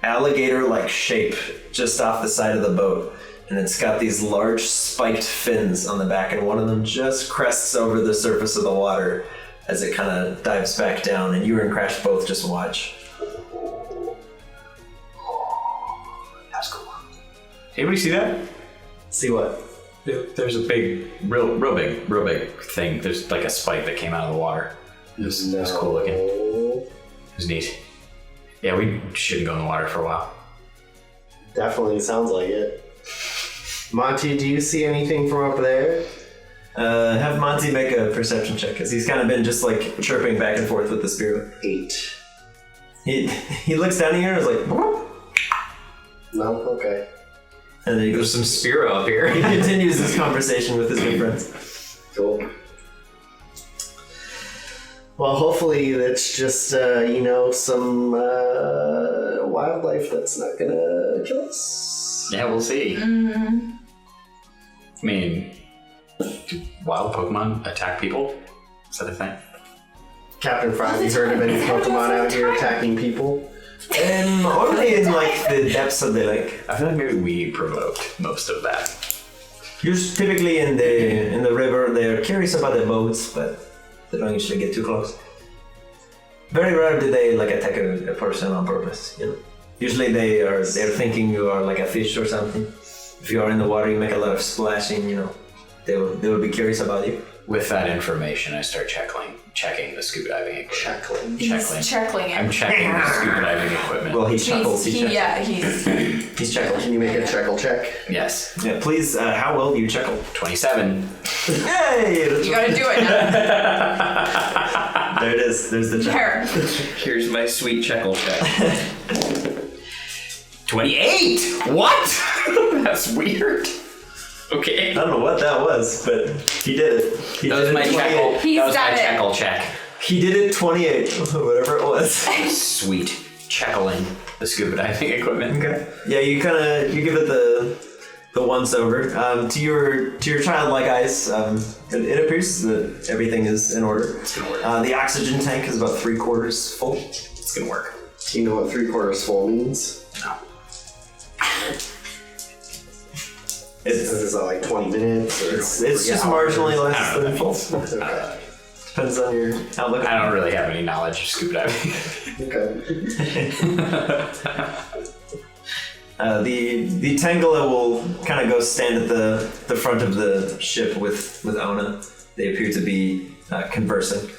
alligator-like shape just off the side of the boat. And it's got these large spiked fins on the back, and one of them just crests over the surface of the water as it kind of dives back down, and you and Crash both just watch. That's cool. Anybody see that? See what? There's a big, real big thing. There's like a spike that came out of the water. It was cool looking. It was neat. Yeah, we shouldn't go in the water for a while. Definitely sounds like it. Monty, do you see anything from up there? Have Monty make a perception check, because he's kind of been just like chirping back and forth with the spear. 8. He looks down here and is like, "Whoop." No? Okay. And then he There's goes, some Spiro up here. he continues this conversation with his good friends. Cool. Well, hopefully that's just, some wildlife that's not gonna kill us. Yeah, we'll see. I mean, do wild Pokemon attack people? Is that a thing? Captain Fry, have you heard of any Pokemon out here attacking people? Only in like the depths of the lake. I feel like maybe we provoked most of that. Usually, typically in the river, they're curious about the boats, but they don't usually get too close. Very rare do they like attack a person on purpose. Usually they're thinking you are like a fish or something. If you are in the water, you make a lot of splashing. They will be curious about you. With that information, I start checking the scuba diving equipment. He's chuckling it. I'm checking the scuba diving equipment. Well, he chuckles. He's chuckling. Can you make a checkle check? Yes. Yeah, please. How well do you chuckle? 27. Yay! That's You gotta do it now. There it is. There's the check. There. Here's my sweet checkle check. 28! What? That's weird. Okay. I don't know what that was, but he did it. That was my checkle. He's That was my done it. checkle check. He did it 28, whatever it was. Sweet. Checkling the scuba diving equipment. Okay. Yeah, you give it the once over. To your childlike eyes, it appears that everything is in order. It's gonna work. The oxygen tank is about 3/4 full. It's gonna work. Do you know what 3/4 full means? No. Is that like 20 minutes? Or It's just marginally less I don't than know. full. Okay. Depends on your outlook. I don't really have any knowledge of scuba diving. Okay. The Tangela will kind of go stand at the front of the ship with Ona. They appear to be conversing.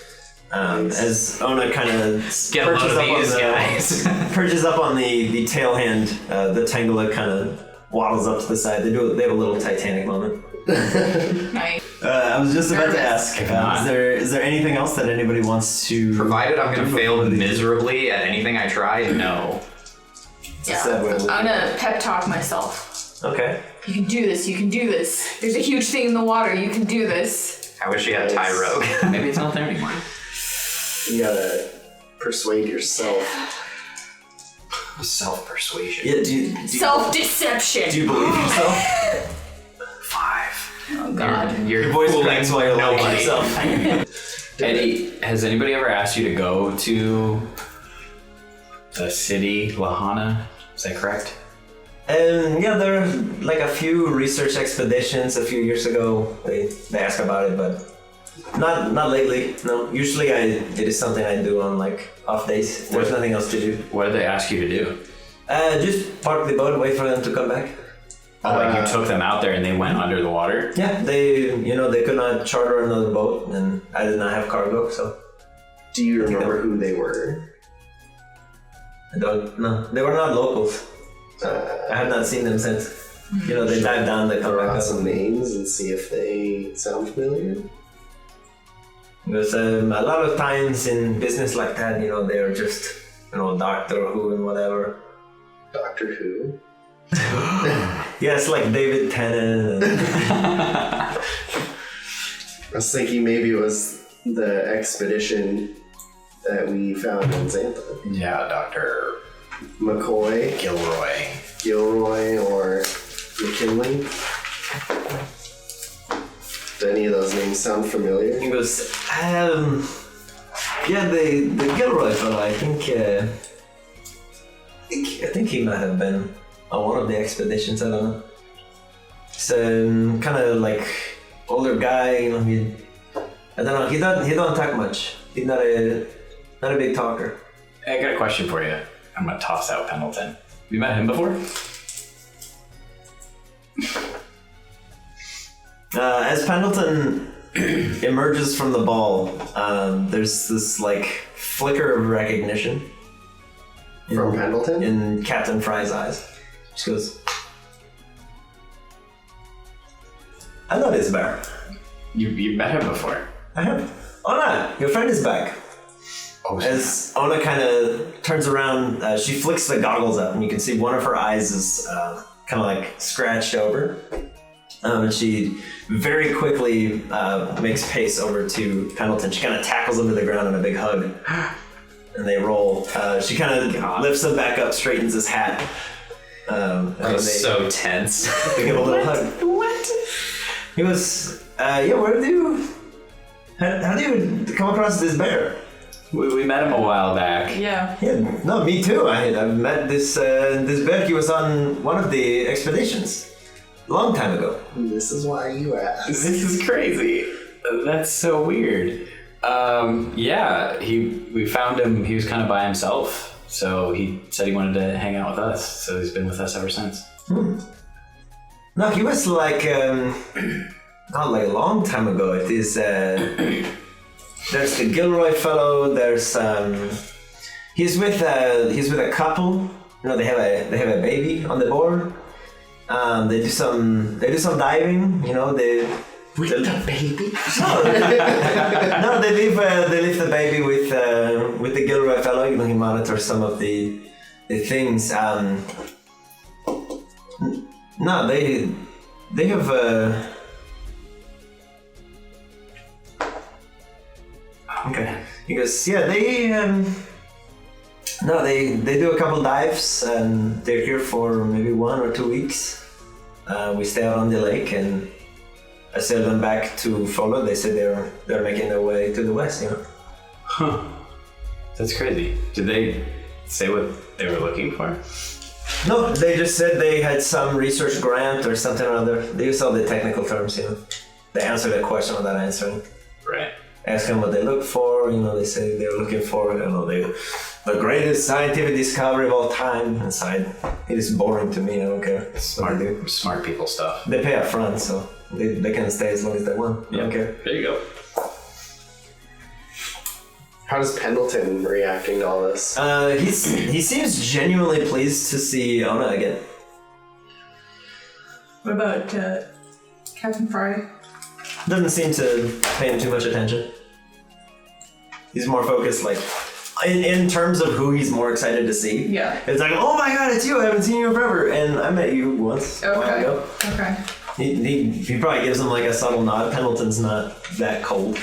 As Ona kind of Get a load of these guys. perches up on the tail hand, the Tangela kind of waddles up to the side. They have a little Titanic moment. Nice. I was just about to Nervous. ask, is there anything else that anybody wants to... Provided I'm gonna fail miserably at anything I try, no. sad way to look I'm at gonna pep talk myself. Okay. You can do this. You can do this. There's a huge thing in the water. You can do this. I wish you had Ty Rogue. Maybe it's not there anymore. You gotta persuade yourself. Self-persuasion. Yeah, do you Self-deception. believe yourself? 5. Oh God. Your voice fooling cracks while you're lying to nobody. yourself. Eddie, has anybody ever asked you to go to the city Lahana? Is that correct? Yeah, there are like a few research expeditions a few years ago. They ask about it, but not lately. No, usually it is something I do on like off days. If there's nothing else to do. What did they ask you to do? Just park the boat, wait for them to come back. Oh, like you took them out there and they went under the water? Yeah, they could not charter another boat, and I did not have cargo, so Do you remember who they were? I don't know. They were not locals. I have not seen them since. They dive down, they come Throw back out up. some names and see if they sound familiar. Because a lot of times in business like that, they're just, Doctor Who and whatever. Doctor Who? Yes, like David Tennant. I was thinking maybe it was the expedition that we found in Xantha. Yeah, Dr. McCoy, Gilroy. or McKinley. Do any of those names sound familiar? He goes, yeah, the Gilroy fellow, I think he might have been on one of the expeditions, I don't know. He's kind of like older guy, you know, I don't know, he don't talk much. He's not a big talker. I got a question for you. I'm gonna toss out Pendleton. You met him before? As Pendleton emerges from the ball, there's this like flicker of recognition From Pendleton? in Captain Fry's eyes. She goes, I know this bear. You met him before. I have. Ona, your friend is back. Oh, As Ona kind of turns around, she flicks the goggles up, and you can see one of her eyes is kind of like scratched over. And she very quickly makes pace over to Pendleton. She kind of tackles him to the ground in a big hug, and they roll. She kind of lifts him back up, straightens his hat. that was so tense. They give a little hug. What? He goes, yeah, how do you come across this bear? We met him a while back. Yeah. Yeah, no, me too. I've met this bear. He was on one of the expeditions a long time ago. This is why you asked. This is crazy. That's so weird. Yeah, we found him. He was kind of by himself, so he said he wanted to hang out with us. So he's been with us ever since. No, he was like not like a long time ago. It is. There's the Gilroy fellow. There's he's with a couple. You know, they have a baby on the board. They do some diving. You know, they With the baby? no, they leave the baby with the Gilroy fellow. You know, he monitors some of the things. No, they have. Okay. He goes, yeah, they do a couple dives, and they're here for maybe 1 or 2 weeks. We stay out on the lake, and I sail them back to Follow. They say they're making their way to the west, you know. Huh. That's crazy. Did they say what they were looking for? No, they just said they had some research grant or something or other. They use all the technical terms, you know. They answer the question without answering. Right. Ask them what they look for, you know, they say they're looking for, you know, the greatest scientific discovery of all time. Inside, it is boring to me, I don't care. Smart people stuff. They pay up front, so they can stay as long as they want. I don't care. There you go. How's Pendleton reacting to all this? He seems genuinely pleased to see Ona again. What about Captain Fry? Doesn't seem to pay him too much attention. He's more focused, like, in terms of who he's more excited to see. Yeah. It's like, oh my god, it's you! I haven't seen you in forever, and I met you once a while ago. Okay. He probably gives him like a subtle nod. Pendleton's not that cold.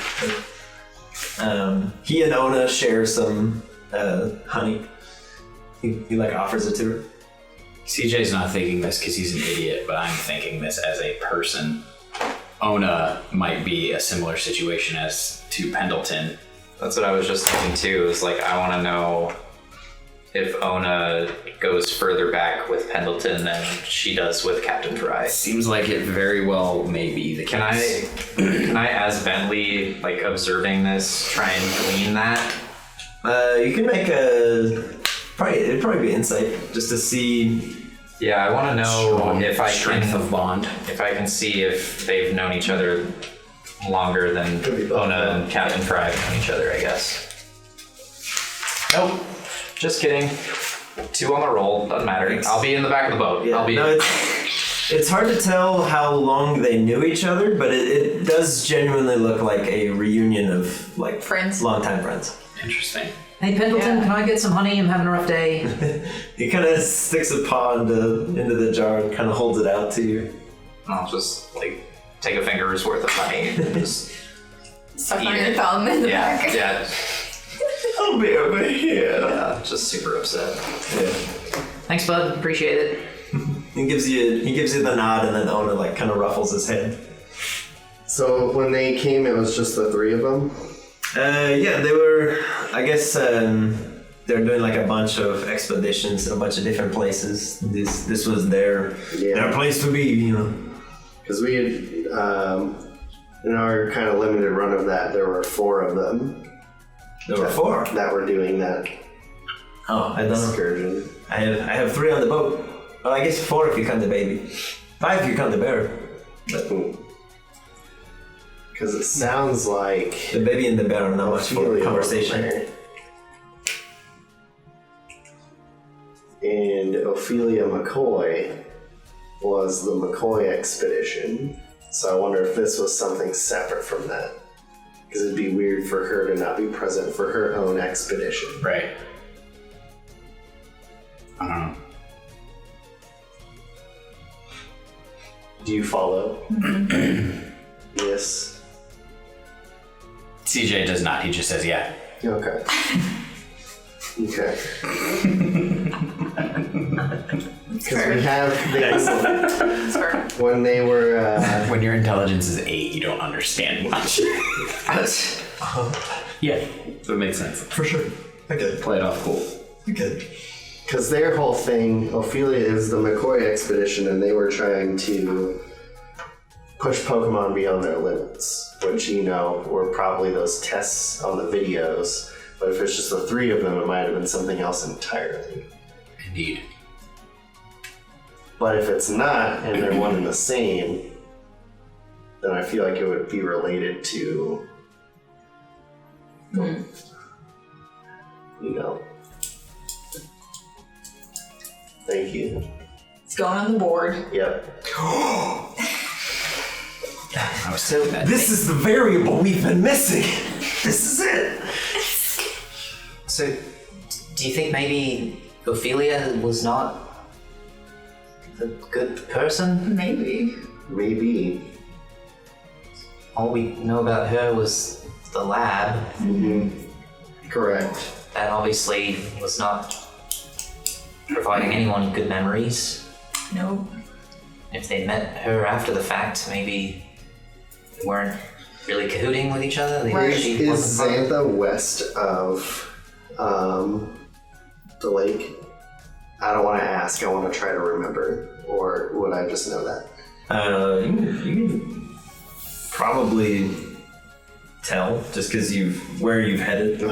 He and Ona share some honey. He like offers it to her. CJ's not thinking this because he's an idiot, but I'm thinking this as a person. Ona might be a similar situation as to Pendleton. That's what I was just thinking too. Is like I want to know if Ona goes further back with Pendleton than she does with Captain Fry. Seems like it very well may be the case. Can I, as Bentley, like observing this, try and glean that? You can make it'd probably be insight just to see. Yeah, I want to know if I strength can of bond. if I can see if they've known each other longer than Could be both, Ona and Captain Fry have known each other, I guess. Nope, just kidding. 2 on the roll, doesn't matter. I'll be in the back of the boat. Yeah, I'll be. no, it's hard to tell how long they knew each other, but it does genuinely look like a reunion of like Friends. longtime friends. Interesting. Hey, Pendleton, Yeah. can I get some honey? I'm having a rough day. He kind of sticks a paw into the jar and kind of holds it out to you. I'll just, like, take a finger's worth of honey and just Suck eat on it. your thumb in the back. Yeah, I'll be over here. yeah, just super upset. Yeah. Thanks, bud. Appreciate it. He gives you the nod, and then Ona like kind of ruffles his head. So when they came, it was just the three of them? Yeah, they were. I guess they're doing like a bunch of expeditions in a bunch of different places. This was their place to be, you know. Because we had, in our kind of limited run of that, there were 4 of them. There were 4 that were doing that Oh, I don't know. excursion. I have 3 on the boat. Well, I guess 4 if you count the baby. 5 if you count the bear. Because it sounds like The baby and the bear are not much for Ophelia conversation. was there. And Ophelia McCoy was the McCoy expedition. So I wonder if this was something separate from that. Because it'd be weird for her to not be present for her own expedition. Right. I don't know. Do you follow? Yes. CJ does not. He just says, yeah. Okay. Okay. Because we have It's fair. when they were When your intelligence is 8, you don't understand much. Yeah, that makes sense. For sure. Okay. Play it off cool. Okay. because their whole thing, Ophelia is the McCoy expedition, and they were trying to push Pokemon beyond their limits, which, you know, were probably those tests on the videos. But if it's just the 3 of them, it might have been something else entirely. Indeed. But if it's not, and they're one and the same, then I feel like it would be related to, you know. Thank you. It's going on the board. Yep. I was saying that. This is the variable we've been missing. This is it. So, do you think maybe Ophelia was not a good person? Maybe. Maybe. All we know about her was the lab. Correct. That obviously was not providing anyone good memories. No. If they met her after the fact, maybe they weren't really cahooting with each other. She Is wasn't part of- Xantha west of the lake? I don't want to ask. I want to try to remember. Or would I just know that? You can probably tell just because where you've headed. You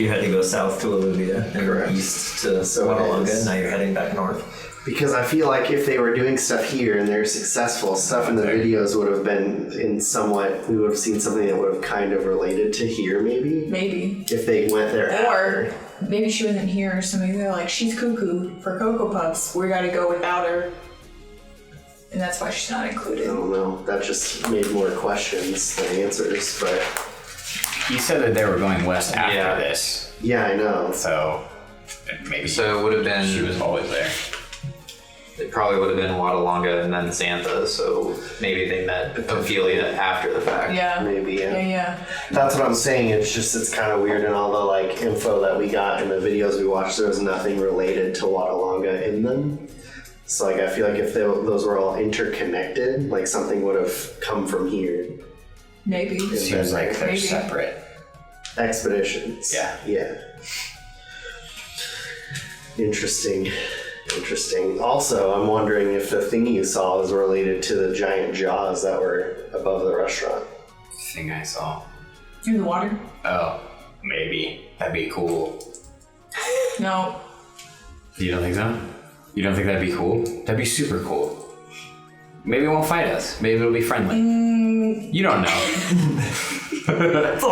had to go south to Olivia and Correct. east to So it Wadalanga. is. Now you're heading back north. Because I feel like if they were doing stuff here and they're successful, stuff in the videos would have been in somewhat, we would have seen something that would have kind of related to here, maybe? Maybe. If they went there Or after. maybe she wasn't here, so maybe they're like, she's cuckoo for Cocoa Puffs. We gotta go without her. And that's why she's not I included. don't know. That just made more questions than answers, but You said that they were going west after Yeah. this, yeah, I know. so maybe So it would have been. she was always there. It probably would have been Wadalanga and then Xantha, so maybe they met Ophelia after the fact. Yeah. Maybe, Yeah. That's what I'm saying. It's kind of weird in all the like info that we got in the videos we watched. There was nothing related to Wadalanga in them. So like I feel like if those were all interconnected, like something would have come from here. Maybe. Seems like they're Maybe. separate. Expeditions. Yeah. Yeah. Interesting. Also, I'm wondering if the thing you saw is related to the giant jaws that were above the restaurant. Thing I saw. Through the water? Oh, maybe. That'd be cool. No. You don't think so? You don't think that'd be cool? That'd be super cool. Maybe it won't fight us. Maybe it'll be friendly. You don't know.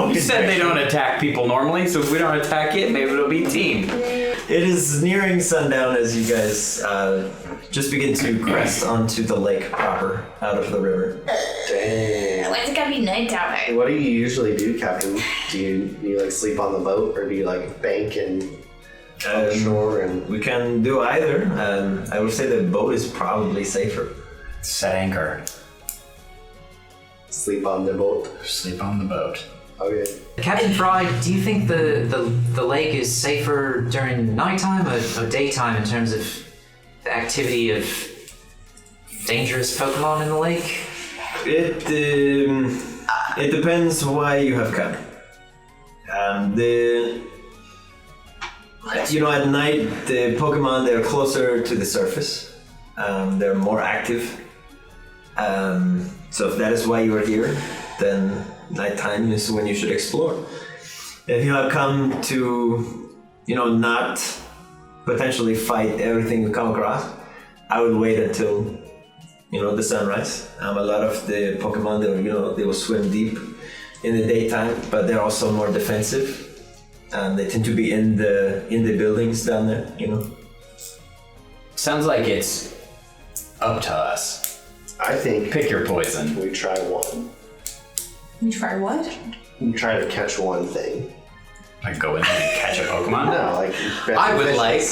You said they don't attack people normally, so if we don't attack it, maybe it'll be team. It is nearing sundown as you guys just begin to crest onto the lake proper, out of the river. Dang. Why's it gotta be night down there? What do you usually do, Captain? Do you like sleep on the boat, or do you like bank and shore? And We can do either. I would say the boat is probably safer. Set anchor. sleep on the boat? Sleep on the boat. Okay. Captain Fry, do you think the lake is safer during nighttime or daytime in terms of the activity of dangerous Pokemon in the lake? It depends why you have come. At night the Pokemon, they're closer to the surface. They're more active. So if that is why you are here, then nighttime is when you should explore. If you have come to, not potentially fight everything you come across, I would wait until, the sunrise. A lot of the Pokemon, they will swim deep in the daytime, but they're also more defensive. They tend to be in the buildings down there, Sounds like it's up to us. I think Pick your poison. we try one. You try what? We try to catch one thing. Like go in there and catch a Pokemon? No, like I would like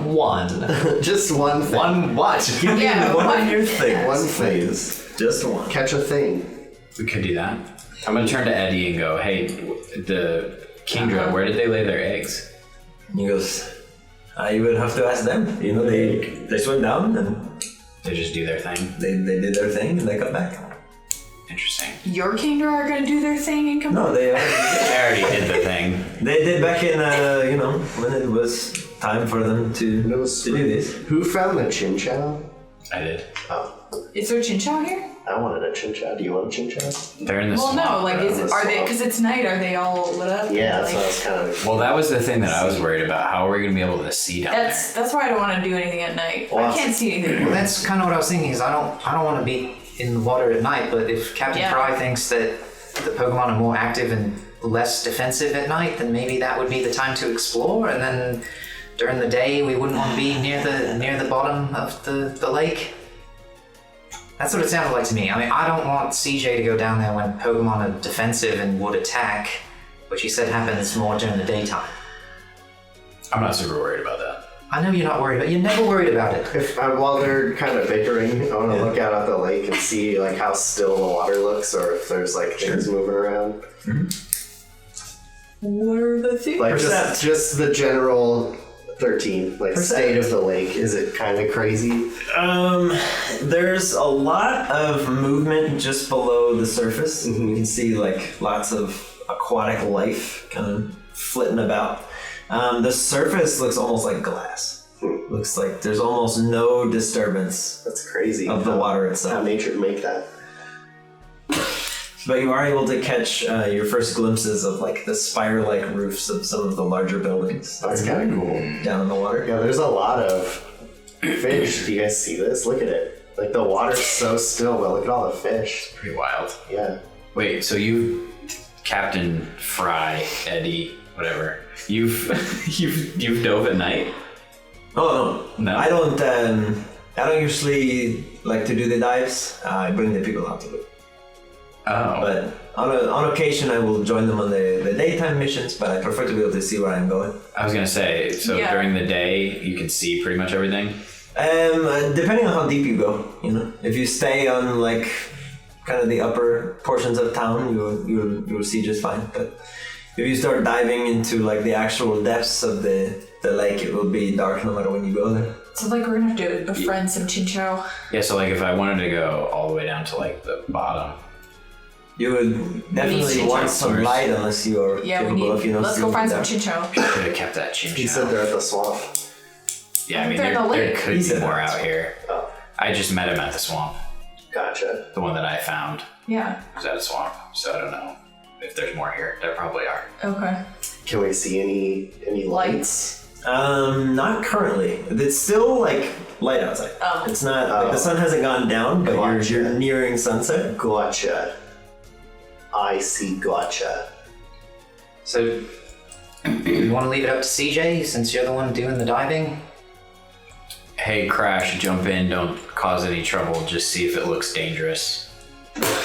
one. just one thing. One what? Yeah, One what? of your things, One thing. please. Just one. Catch a thing. We could do that. I'm gonna turn to Eddie and go, hey, the Kingdra, where did they lay their eggs? And he goes, you would have to ask them. They swim down and They just do their thing. they did their thing and they come back. Interesting. Your Kingdra are gonna do their thing and come No, back? they They already did the thing. They did back in, when it was time for them to do this. Who found the Chinchou? I did. Oh, Is there Chinchou here? I wanted a Chinchou. Do you want a Chinchou? They're in the Well, swamp. no, like, in the are they, swamp. because it's night, are they all lit up? Yeah, Like, so I was kind of. Well, that was the thing that I was worried about. How are we gonna be able to see down that's why I don't want to do anything at night. Well, I can't see anything. Well, that's kind of what I was thinking. Is I don't want to be in the water at night, but if Captain Yeah. Fry thinks that the Pokemon are more active and less defensive at night, then maybe that would be the time to explore. And then during the day, we wouldn't want to be near the bottom of the lake. That's what it sounded like to me. I mean, I don't want CJ to go down there when Pokemon are defensive and would attack, which he said happens more during the daytime. there? I'm not super worried about that. I know you're not worried, but you're never worried about it. If while they're kind of bickering, I want to look out at the lake and see like how still the water looks, or if there's like things moving around. What are the things? Like Percent. just the general 13, like Percent. state of the lake. Is it kind of crazy? There's a lot of movement just below the surface. You can see like lots of aquatic life kind of flitting about. The surface looks almost like glass. Looks like there's almost no disturbance That's crazy. of the water How itself. nature make that? But you are able to catch your first glimpses of like the spire-like roofs of some of the larger buildings That's kind of cool. down in the water. Yeah, there's a lot of fish. Do you guys see this? Look at it. Like the water's so still, but look at all the fish. Pretty wild. Yeah. Wait, so you, Captain Fry, Eddie, whatever, you've dove at night? Oh no, No? I don't usually like to do the dives. I bring the people out to do it. Oh. But on occasion, I will join them on the daytime missions. But I prefer to be able to see where I'm going. I was gonna say, so Yeah. during the day you can see pretty much everything? Depending on how deep you go, if you stay on like kind of the upper portions of town, you will see just fine. But if you start diving into like the actual depths of the lake, it will be dark no matter when you go there. So like we're gonna have to befriend some Chinchou. Yeah, so like if I wanted to go all the way down to like the bottom. You would definitely need want Chinchou some first. light unless you are Yeah, we capable need. of Let's go seeing find some down. Chinchou. Could have kept that Chinchou. He said they're at the swamp. Yeah, I mean, They're in there the lake. could He be said more that. out here. Oh, I just met him at the swamp. gotcha. The one that I found Yeah. was at a swamp, so I don't know if there's more here. There probably are. Okay. Can we see any lights? Lights. Not currently. It's still like light outside. Oh. It's not like the sun hasn't gone down, but Gotcha. you're nearing sunset. Gotcha. I see. Gotcha. So, You want to leave it up to CJ since you're the one doing the diving? Hey, Crash, jump in. Don't cause any trouble. Just see if it looks dangerous.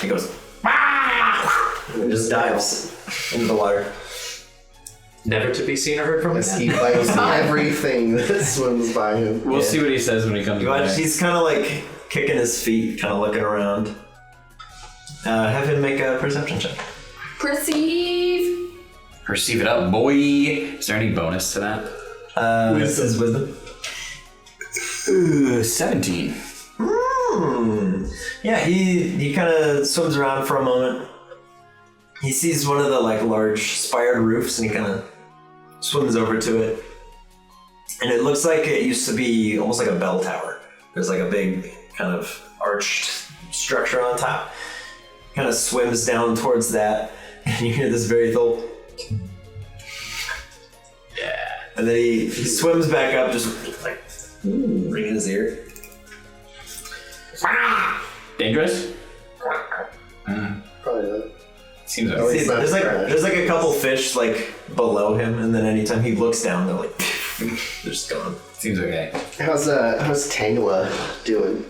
He goes, and just dives into the water. Never to be seen or heard from As again. he bites everything that swims by him. We'll see what he says when he comes You watch, back. he's kind of like kicking his feet, kind of looking around. Have him make a perception check. Perceive. Perceive it up, boy. Is there any bonus to that? This is wisdom. 17. Yeah, he kind of swims around for a moment. He sees one of the like large spired roofs, and he kind of swims over to it. And it looks like it used to be almost like a bell tower. There's like a big kind of arched structure on top. Kind of swims down towards that, and you hear this very dull. Yeah. And then he swims back up, just like ringing his ear. Dangerous? Probably not. Seems At okay. least See, not there's trash. like a couple fish like below him, and then anytime he looks down, they're like they're just gone. Seems okay. How's Tangela doing?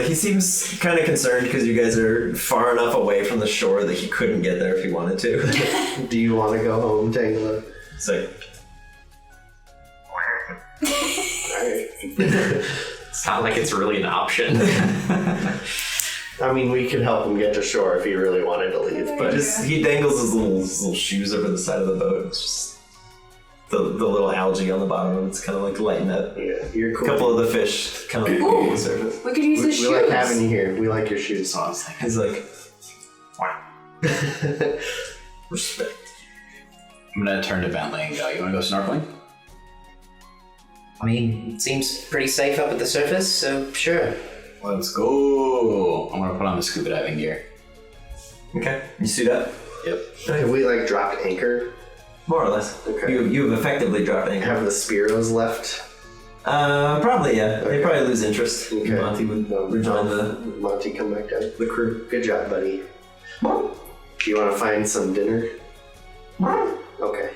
He seems kind of concerned because you guys are far enough away from the shore that he couldn't get there if he wanted to. Do you want to go home, Tangela? It's like, Alright. It's not like it's really an option. I mean, we could help him get to shore if he really wanted to leave, but he dangles his little shoes over the side of the boat. It's just the little algae on the bottom of it's kind of like lighting up. yeah, you're A cool. couple of the fish kind of like beneath the surface. We could use we, the shoes. we like having you here. We like your shoes. He's like, wow. Respect. I'm gonna turn to Bentley and go, you wanna go snorkeling? I mean, it seems pretty safe up at the surface, so sure. Let's go. I'm gonna put on the scuba diving gear. Okay, you suit up? Yep. Have we like dropped anchor? More or less. Okay. You've effectively dropped anchor. Have the Spiros left? Probably, yeah. They Okay. probably lose interest. Okay. Monty would rejoin the Monty, come back down. crew. Good job, buddy. Do you want to find some dinner? Okay.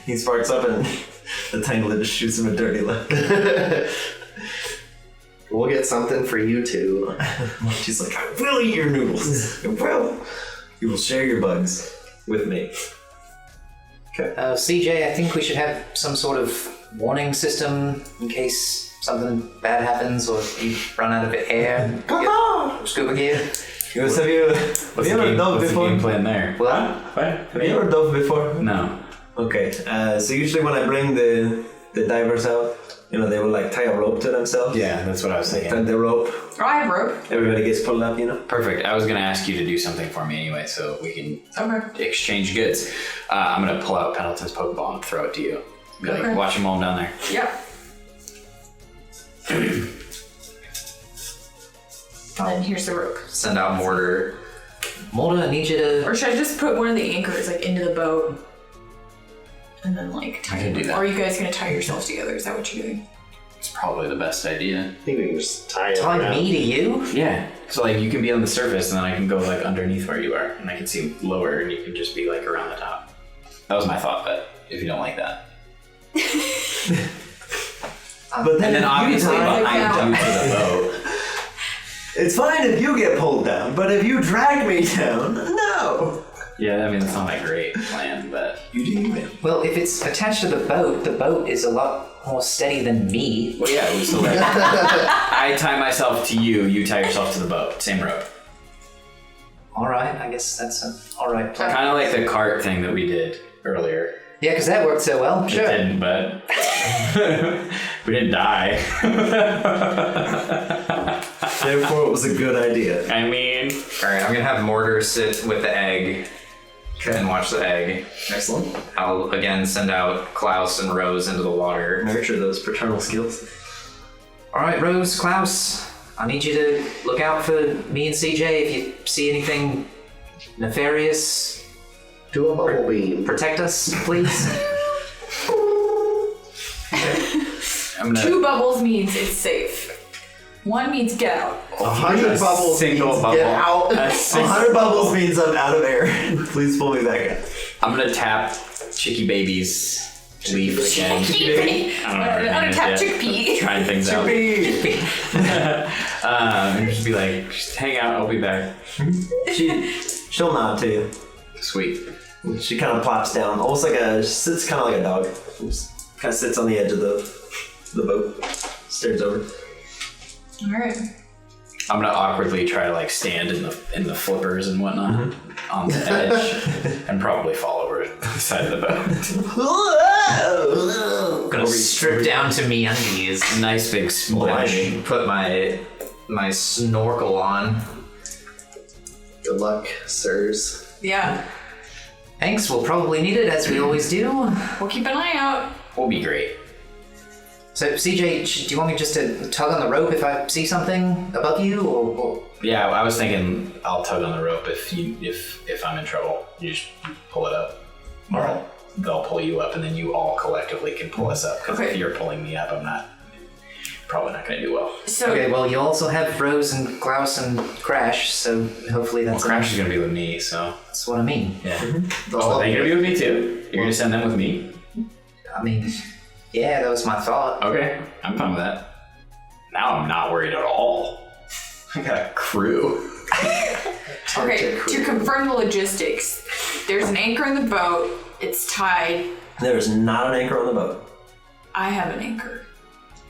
He sparks up and the Tangler just shoots him a dirty look. We'll get something for you too. She's like, I will eat your noodles. I will. You will share your bugs with me. CJ, I think we should have some sort of warning system in case something bad happens or you run out of air. Get scuba gear. He goes, have you ever dove What's the before? game plan there? What? What? Have you ever dove before? No. Okay, so usually when I bring the divers out, you know, they will like tie a rope to themselves. Yeah, that's what I was Tie thinking. the rope. Oh, I have rope. Everybody gets pulled up, you know? Perfect. I was gonna ask you to do something for me anyway, so we can Okay. exchange goods. I'm gonna pull out Pendleton's Pokeball and throw it to you. Be like, Okay. watch them all down there. Yeah. And then here's the rope. Send out Mortar. Mortar, I need you to. Or should I just put one of the anchors like into the boat? And then like tie I can do them? that. Or are you guys gonna tie yourselves together? Is that what you're doing? It's probably the best idea. I think we can just tie it Tie around. me to you? Yeah. So like you can be on the surface and then I can go like underneath where you are and I can see lower and you can just be like around the top. That was my thought, but if you don't like that. But And then if you obviously die- behind you to the boat. It's fine if you get pulled down, but if you drag me down, no. Yeah, I mean, that's not my great plan, but You do you, man. Well, if it's attached to the boat is a lot more steady than me. well, yeah. So like, I tie myself to you, you tie yourself to the boat, same rope. Alright, I guess that's an alright plan. Kind of like the cart thing that we did earlier. Yeah, because that worked so well. It Sure. didn't, but we didn't die. Therefore, it was a good idea. I mean, Alright, I'm gonna have Mortar sit with the egg and watch the egg. Excellent. I'll again send out Klaus and Rose into the water. Nurture those paternal skills. Alright, Rose, Klaus, I need you to look out for me and CJ if you see anything nefarious. Do a bubble beam. Protect us, please. I'm gonna 2 bubbles means it's safe. 1 means get out. 100 bubbles single means bubble. get out. 100 bubbles means I'm out of air. Please pull me back in. I'm gonna tap Chicky babies leave again. I don't know. Untapped chickpea. Trying things out. And just be like, just hang out. I'll be back. She'll nod to you. Sweet. She kind of plops down, almost like sits kind of like a dog. Just kind of sits on the edge of the boat, stares over. All right. I'm gonna awkwardly try to like stand in the flippers and whatnot on the edge, and probably fall over the side of the boat. I'm gonna strip down to me undies. Nice big splash. Put my snorkel on. Good luck, sirs. Yeah. Thanks, we'll probably need it as we always do. We'll keep an eye out. Will be great. So, CJ, do you want me just to tug on the rope if I see something above you, or? Yeah, I was thinking I'll tug on the rope if I'm in trouble. You just pull it up. Or they'll pull you up, and then you all collectively can pull us up. Because if you're pulling me up, I'm probably not going to do well. So, Okay, well, you also have Rose and Klaus and Crash, so hopefully that's Crash is going to be with me, so. That's what I mean. Yeah. So they're going to be with me too? You're going to send them with me? I mean, yeah, that was my thought. Okay, I'm fine with that. Now I'm not worried at all. I got a crew. okay, to confirm the logistics, there's an anchor in the boat. It's tied. There's not an anchor on the boat. I have an anchor.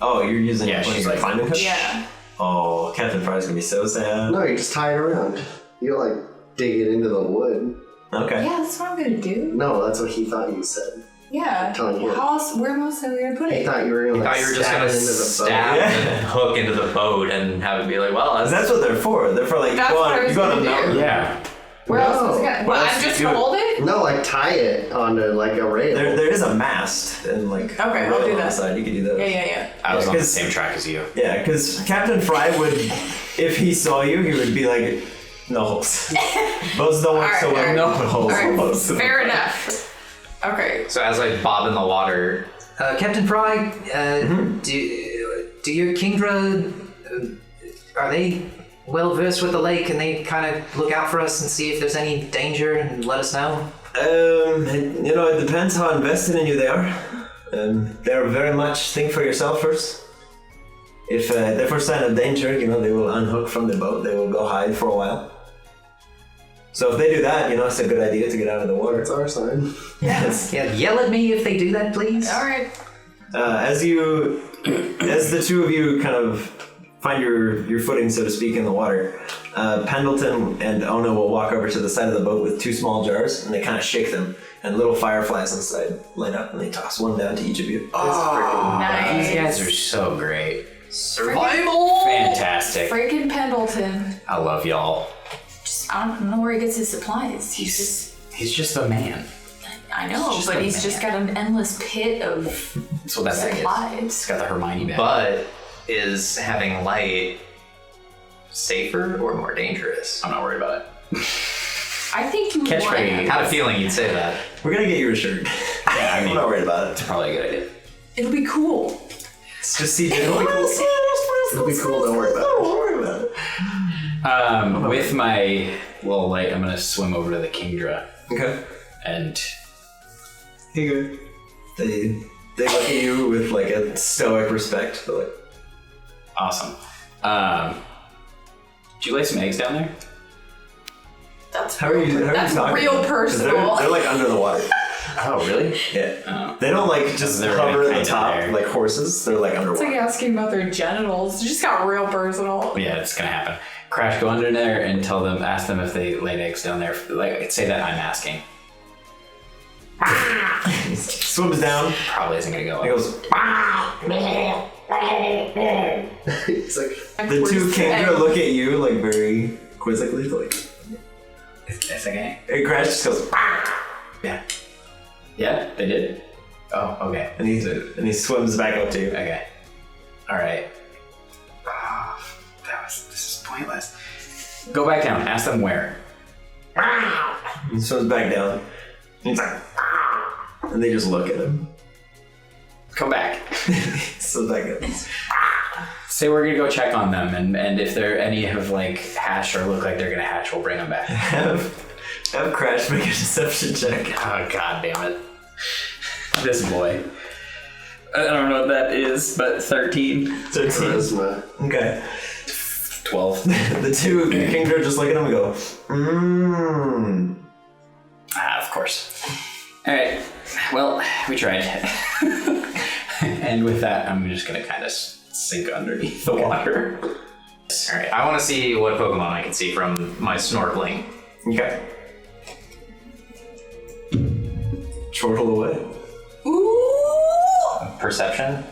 Oh, you're using she's like climbing hook? Yeah. Oh, Captain Fry's gonna be so sad. No, you just tie it around. You don't like dig it into the wood. Okay. Yeah, that's what I'm gonna do. No, that's what he thought you said. Yeah. Telling you. How else? Where else are we gonna put He it? thought you were gonna Stab and hook into the boat and have it be like, well, That's what they're for. They're for like, That's what I was you go on a gonna do. mountain. Yeah. Where else is it No. gonna? Well, Well, I'm just do gonna it. hold it. No, like tie it onto like a rail. There is a mast and like Okay, a I'll rail do on the that. side. You could do that. Yeah. I was on the 'cause- same track as you. Yeah, because Captain Fry would, if he saw you, he would be like, no holes. Boats don't work so well. Alright. No holes. Alright, fair enough. Okay. So as I bob in the water, Captain Fry, do your Kingdra, are they well versed with the lake? Can they kind of look out for us and see if there's any danger and let us know? It depends how invested in you they are. They're very much think for yourself first. If the first sign of danger, they will unhook from the boat. They will go hide for a while. So if they do that, it's a good idea to get out of the water. It's our sign. Yes. Yeah, yell at me if they do that, please. All right. As the two of you kind of find your footing, so to speak, in the water, Pendleton and Ona will walk over to the side of the boat with two small jars, and they kind of shake them, and little fireflies inside light up, and they toss one down to each of you. Nice. These guys are so great. Survival. Fantastic. Freaking Pendleton. I love y'all. I don't know where he gets his supplies. He's just a man. I know, just but a he's man. just got an endless pit of That's what that bag is. supplies. It's got the Hermione bag. But is having light safer or more dangerous? I'm not worried about it. I think you would Catchphrase. want I had a feeling you'd say that. We're gonna get you a shirt. Yeah, I'm not worried about it. Probably a good idea. It'll be cool. It's just CJ. It'll be cool. It'll be cool. Don't worry about it. Don't worry about it. With my little light, I'm gonna swim over to the Kingdra Okay. and Hey, good. They look at you with like a stoic respect. They're like, awesome. Did you lay some eggs down there? That's how are you? How are That's you talking? real 'Cause personal. They're like under the water. Oh, really? Yeah. Oh. They don't like just They're hover at kinda the top there. like horses. They're like It's underwater. like asking about their genitals. It just got real personal. Yeah, it's gonna happen. Crash, go under there and ask them if they laid eggs down there. Like, say that I'm asking. Swims down. Probably isn't gonna go He up. goes. It's like The two Kingdra look at you like very quizzically, like. It's okay. And Crash just goes. Yeah. Yeah, they did? Oh, okay. And he swims back up to you. Okay. Alright. This is pointless. Go back down. Ask them where. He swims back down. He's like. And they just look at him. Come back. So back up. Say we're gonna go check on them, and if there any have like hatched or look like they're gonna hatch, we'll bring them back. Have Crash make a deception check. Oh, god damn it. This boy. I don't know what that is, but 13. Charisma. Okay. 12. The two Kingdra just look at him and go, Of course. Alright. Well, we tried. And with that, I'm just gonna kind of sink underneath the water. Alright, I want to see what Pokemon I can see from my snorkeling. Okay. Chortle away. Ooh! Perception?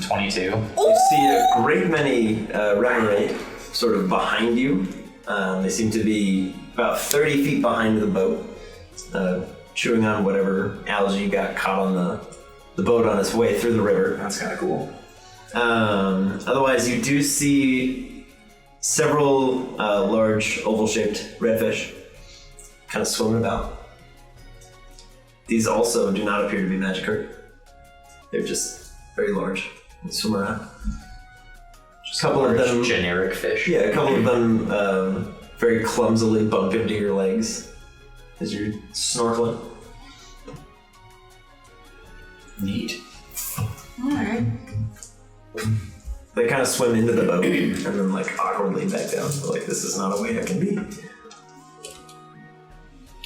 22. You see a great many Remoraid sort of behind you. They seem to be about 30 feet behind the boat, chewing on whatever algae got caught on the boat on its way through the river. That's kind of cool. Otherwise, you do see several large oval-shaped redfish kind of swimming about. These also do not appear to be magic hurt. They're just very large and swim around. Just a couple of them, generic fish. Yeah, a couple of them very clumsily bump into your legs as you're snorkeling. Neat. Alright. They kind of swim into the boat and then like awkwardly back down. Like, this is not a way I can be.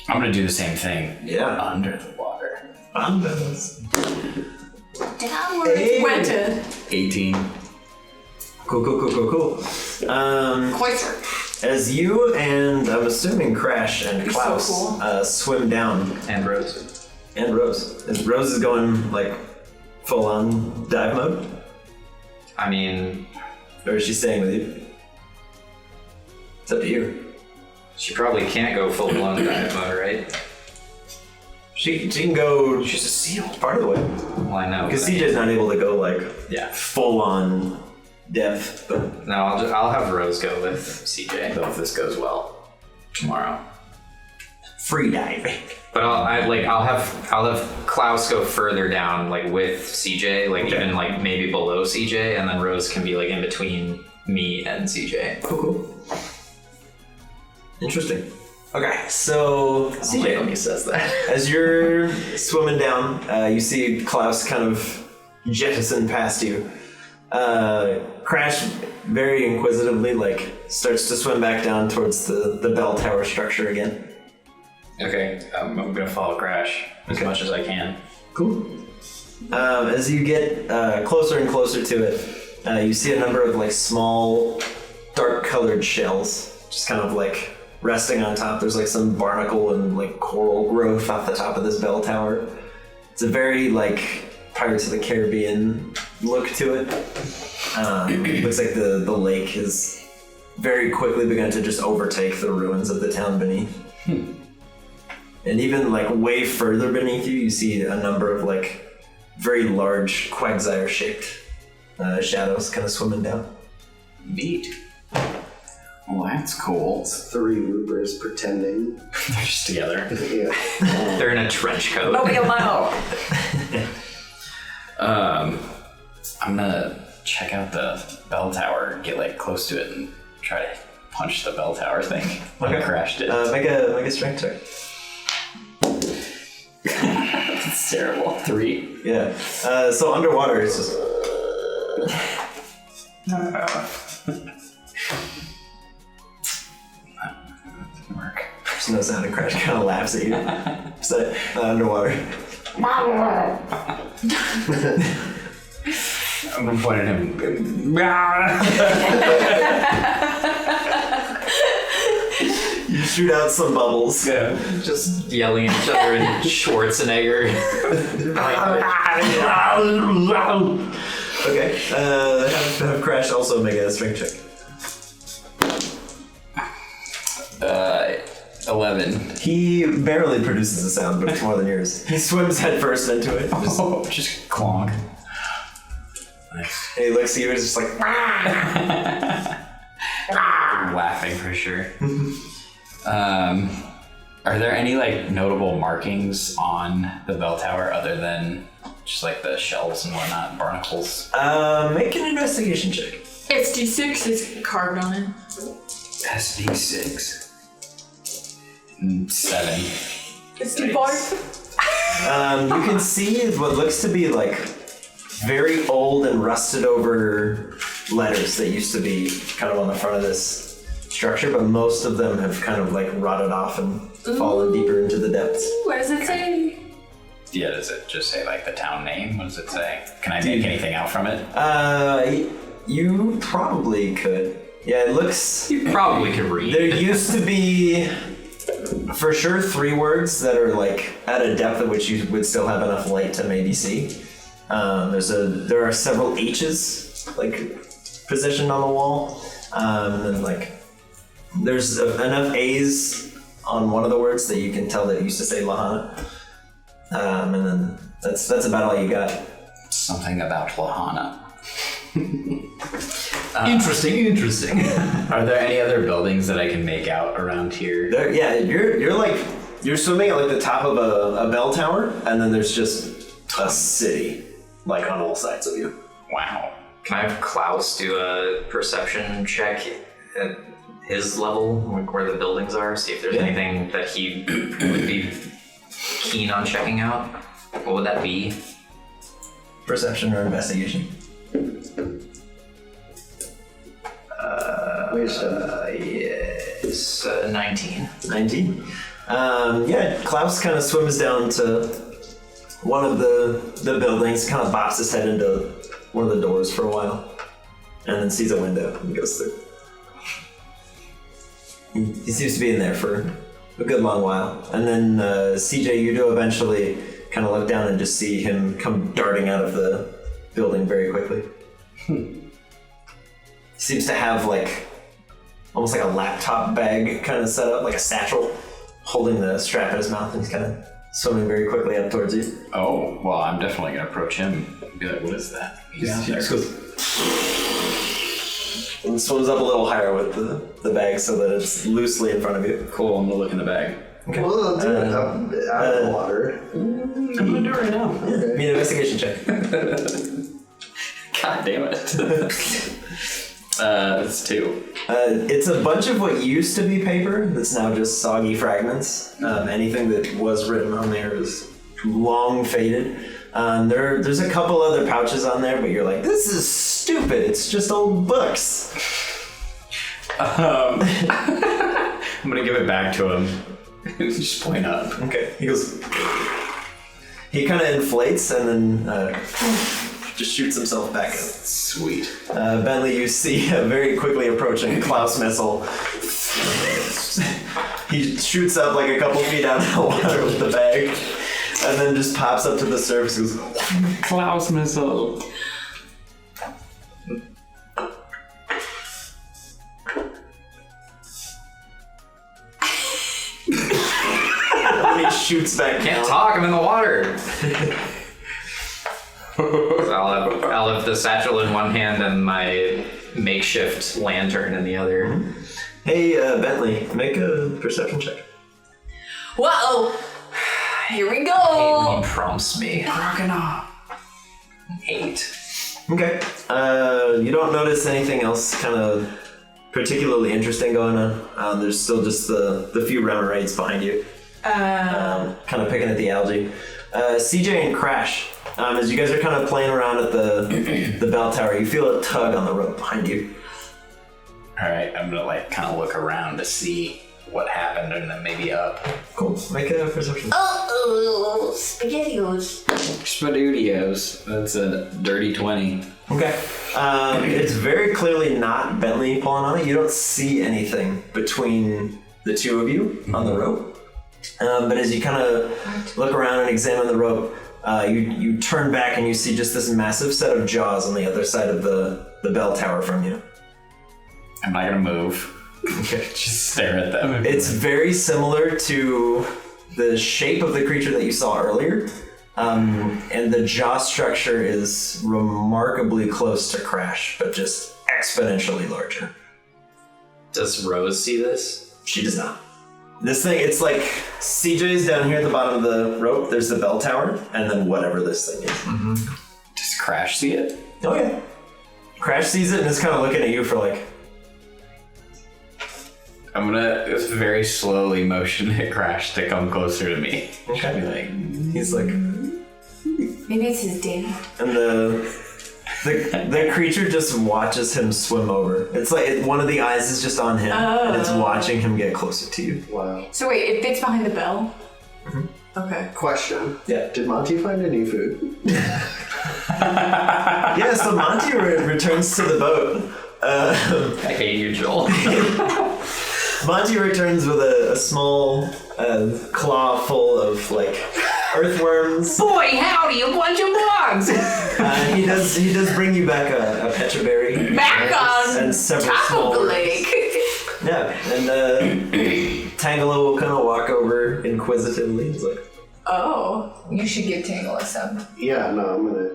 I'm gonna do the same thing. Yeah. Under the water. Bandas. Downwards. Wented. 18. Cool. Cloister. As you and I'm assuming Crash and That'd be Klaus so cool. swim down, And Rose. and Rose. And Rose is going like full on dive mode, I mean, or is she staying with you? It's up to you. she probably can't go full blown dive mode, right? She can go. She's a seal. Part of the way Well, I know. because CJ's not able to go like Yeah. full on depth, but No, I'll have Rose go with CJ. Though if this goes well tomorrow. free diving. But I'll have Klaus go further down, like with CJ, like Okay. even like maybe below CJ, and then Rose can be like in between me and CJ. Cool. Interesting. Okay, so CJ, When he says that. as you're swimming down, you see Klaus kind of jettison past you. Crash very inquisitively like starts to swim back down towards the bell tower structure again. Okay, I'm gonna follow Crash as much as I can. Cool. As you get closer and closer to it, you see a number of like small, dark-colored shells, just kind of like resting on top. There's like some barnacle and like coral growth off the top of this bell tower. It's a very like Pirates of the Caribbean look to it. Looks like the lake has very quickly begun to just overtake the ruins of the town beneath. And even like way further beneath you, you see a number of like very large quagsire-shaped shadows kind of swimming down. Neat. Well, that's cool. 3 Rubers pretending. They're just together. Yeah. They're in a trench coat. Nobody allowed. I'm gonna check out the bell tower, get like close to it, and try to punch the bell tower thing like Crash did. Make a strength check. It's terrible. 3. Yeah. So underwater, it's just. Work. Just no sound, and Crash kind of laughs at you. So, underwater. I'm gonna point at him. You shoot out some bubbles. Yeah. Just yelling at each other in Schwarzenegger. Okay. Have Crash also make a strength check. 11. He barely produces a sound, but it's more than yours. He swims headfirst into it. Just, Oh, just clonk. Nice. and he looks at you and is just like, Laughing for sure. Are there any like notable markings on the bell tower other than just like the shells and whatnot, barnacles? make an investigation check. It's D6, it's carved on it. SD6. 7. It's D5. You can see what looks to be like very old and rusted over letters that used to be kind of on the front of this structure, but most of them have kind of like rotted off and fallen deeper into the depths. What does it say? Yeah, does it just say like the town name? What does it say? Can I make anything out from it? You probably could. Yeah, it looks... You probably could read. There used to be, for sure, 3 words that are like at a depth at which you would still have enough light to maybe see. There are several H's like positioned on the wall, and then like there's enough A's on one of the words that you can tell that it used to say Lahana, and then that's about all you got. Something about Lahana. Interesting. Are there any other buildings that I can make out around here? Yeah, you're swimming at like the top of a bell tower, and then there's just a city like on all sides of you. Wow. Can I have Klaus do a perception check at his level, like where the buildings are, see if there's anything that he would be keen on checking out? What would that be? Perception or investigation? Yes, 19. 19. Yeah, Klaus kind of swims down to one of the buildings, kind of bops his head into one of the doors for a while, and then sees a window and goes through. He seems to be in there for a good long while. And then CJ, you do eventually kind of look down and just see him come darting out of the building very quickly. He seems to have like almost like a laptop bag kind of set up, like a satchel, holding the strap at his mouth, and he's kind of swimming very quickly up towards you. Oh, well, I'm definitely going to approach him and be like, what is that? He just goes... And swims up a little higher with the bag so that it's loosely in front of you. Cool, I'm going to look in the bag. Okay. Well, do it out of the water. I'm going to do it right now. Need an investigation check. God damn it. It's 2. It's a bunch of what used to be paper that's now just soggy fragments. Anything that was written on there is long faded. There's a couple other pouches on there, but you're like, this is stupid. It's just old books. I'm going to give it back to him. Just point up. Okay. He goes... He kind of inflates and then just shoots himself back in. Sweet. Bentley, you see a very quickly approaching Klaus missile. He shoots up like a couple feet out of the water with the bag, and then just pops up to the surface and goes, Klaus missile. and he shoots back Can't down. talk, I'm in the water. So I'll have the satchel in one hand and my makeshift lantern in the other. Hey, Bentley, make a perception check. Whoa! Here we He go! prompts me. 8. Okay. You don't notice anything else kind of particularly interesting going on. There's still just the few Remoraids behind you. Kind of picking at the algae. CJ and Crash, as you guys are kind of playing around at the bell tower, you feel a tug on the rope behind you. Alright, I'm gonna like kind of look around to see what happened and then maybe up. Cool. Make a perception. Oh, SpaghettiOs. Spadudios. That's a dirty 20. Okay. It's very clearly not Bentley pulling on it. You don't see anything between the two of you on the rope. But as you kind of look around and examine the rope, you turn back and you see just this massive set of jaws on the other side of the bell tower from you. I'm not gonna move. Okay. Just stare at them. It's very similar to the shape of the creature that you saw earlier. And the jaw structure is remarkably close to Crash, but just exponentially larger. Does Rose see this? She does not. This thing, it's like CJ's down here at the bottom of the rope. There's the bell tower, and then whatever this thing is. Mm-hmm. Does Crash see it? Oh yeah. Crash sees it and is kind of looking at you for like, I'm gonna very slowly motion at Crash to come closer to me. Okay. He's like, Maybe it's his dad. and the creature just watches him swim over. It's like one of the eyes is just on him, and it's watching him get closer to you. Wow. So wait, it fits behind the bell? Mm-hmm. Okay. Question. Yeah. Did Monty find any food? Yeah, so Monty returns to the boat. I hate you, Joel. Monty returns with a small claw full of like earthworms. Boy, howdy, a bunch of bugs! He does bring you back a petraberry. Back on and several top small of the worms. lake. Yeah, and Tangela will kind of walk over inquisitively. He's like, Oh, you should give Tangle some. Yeah, no, I'm gonna.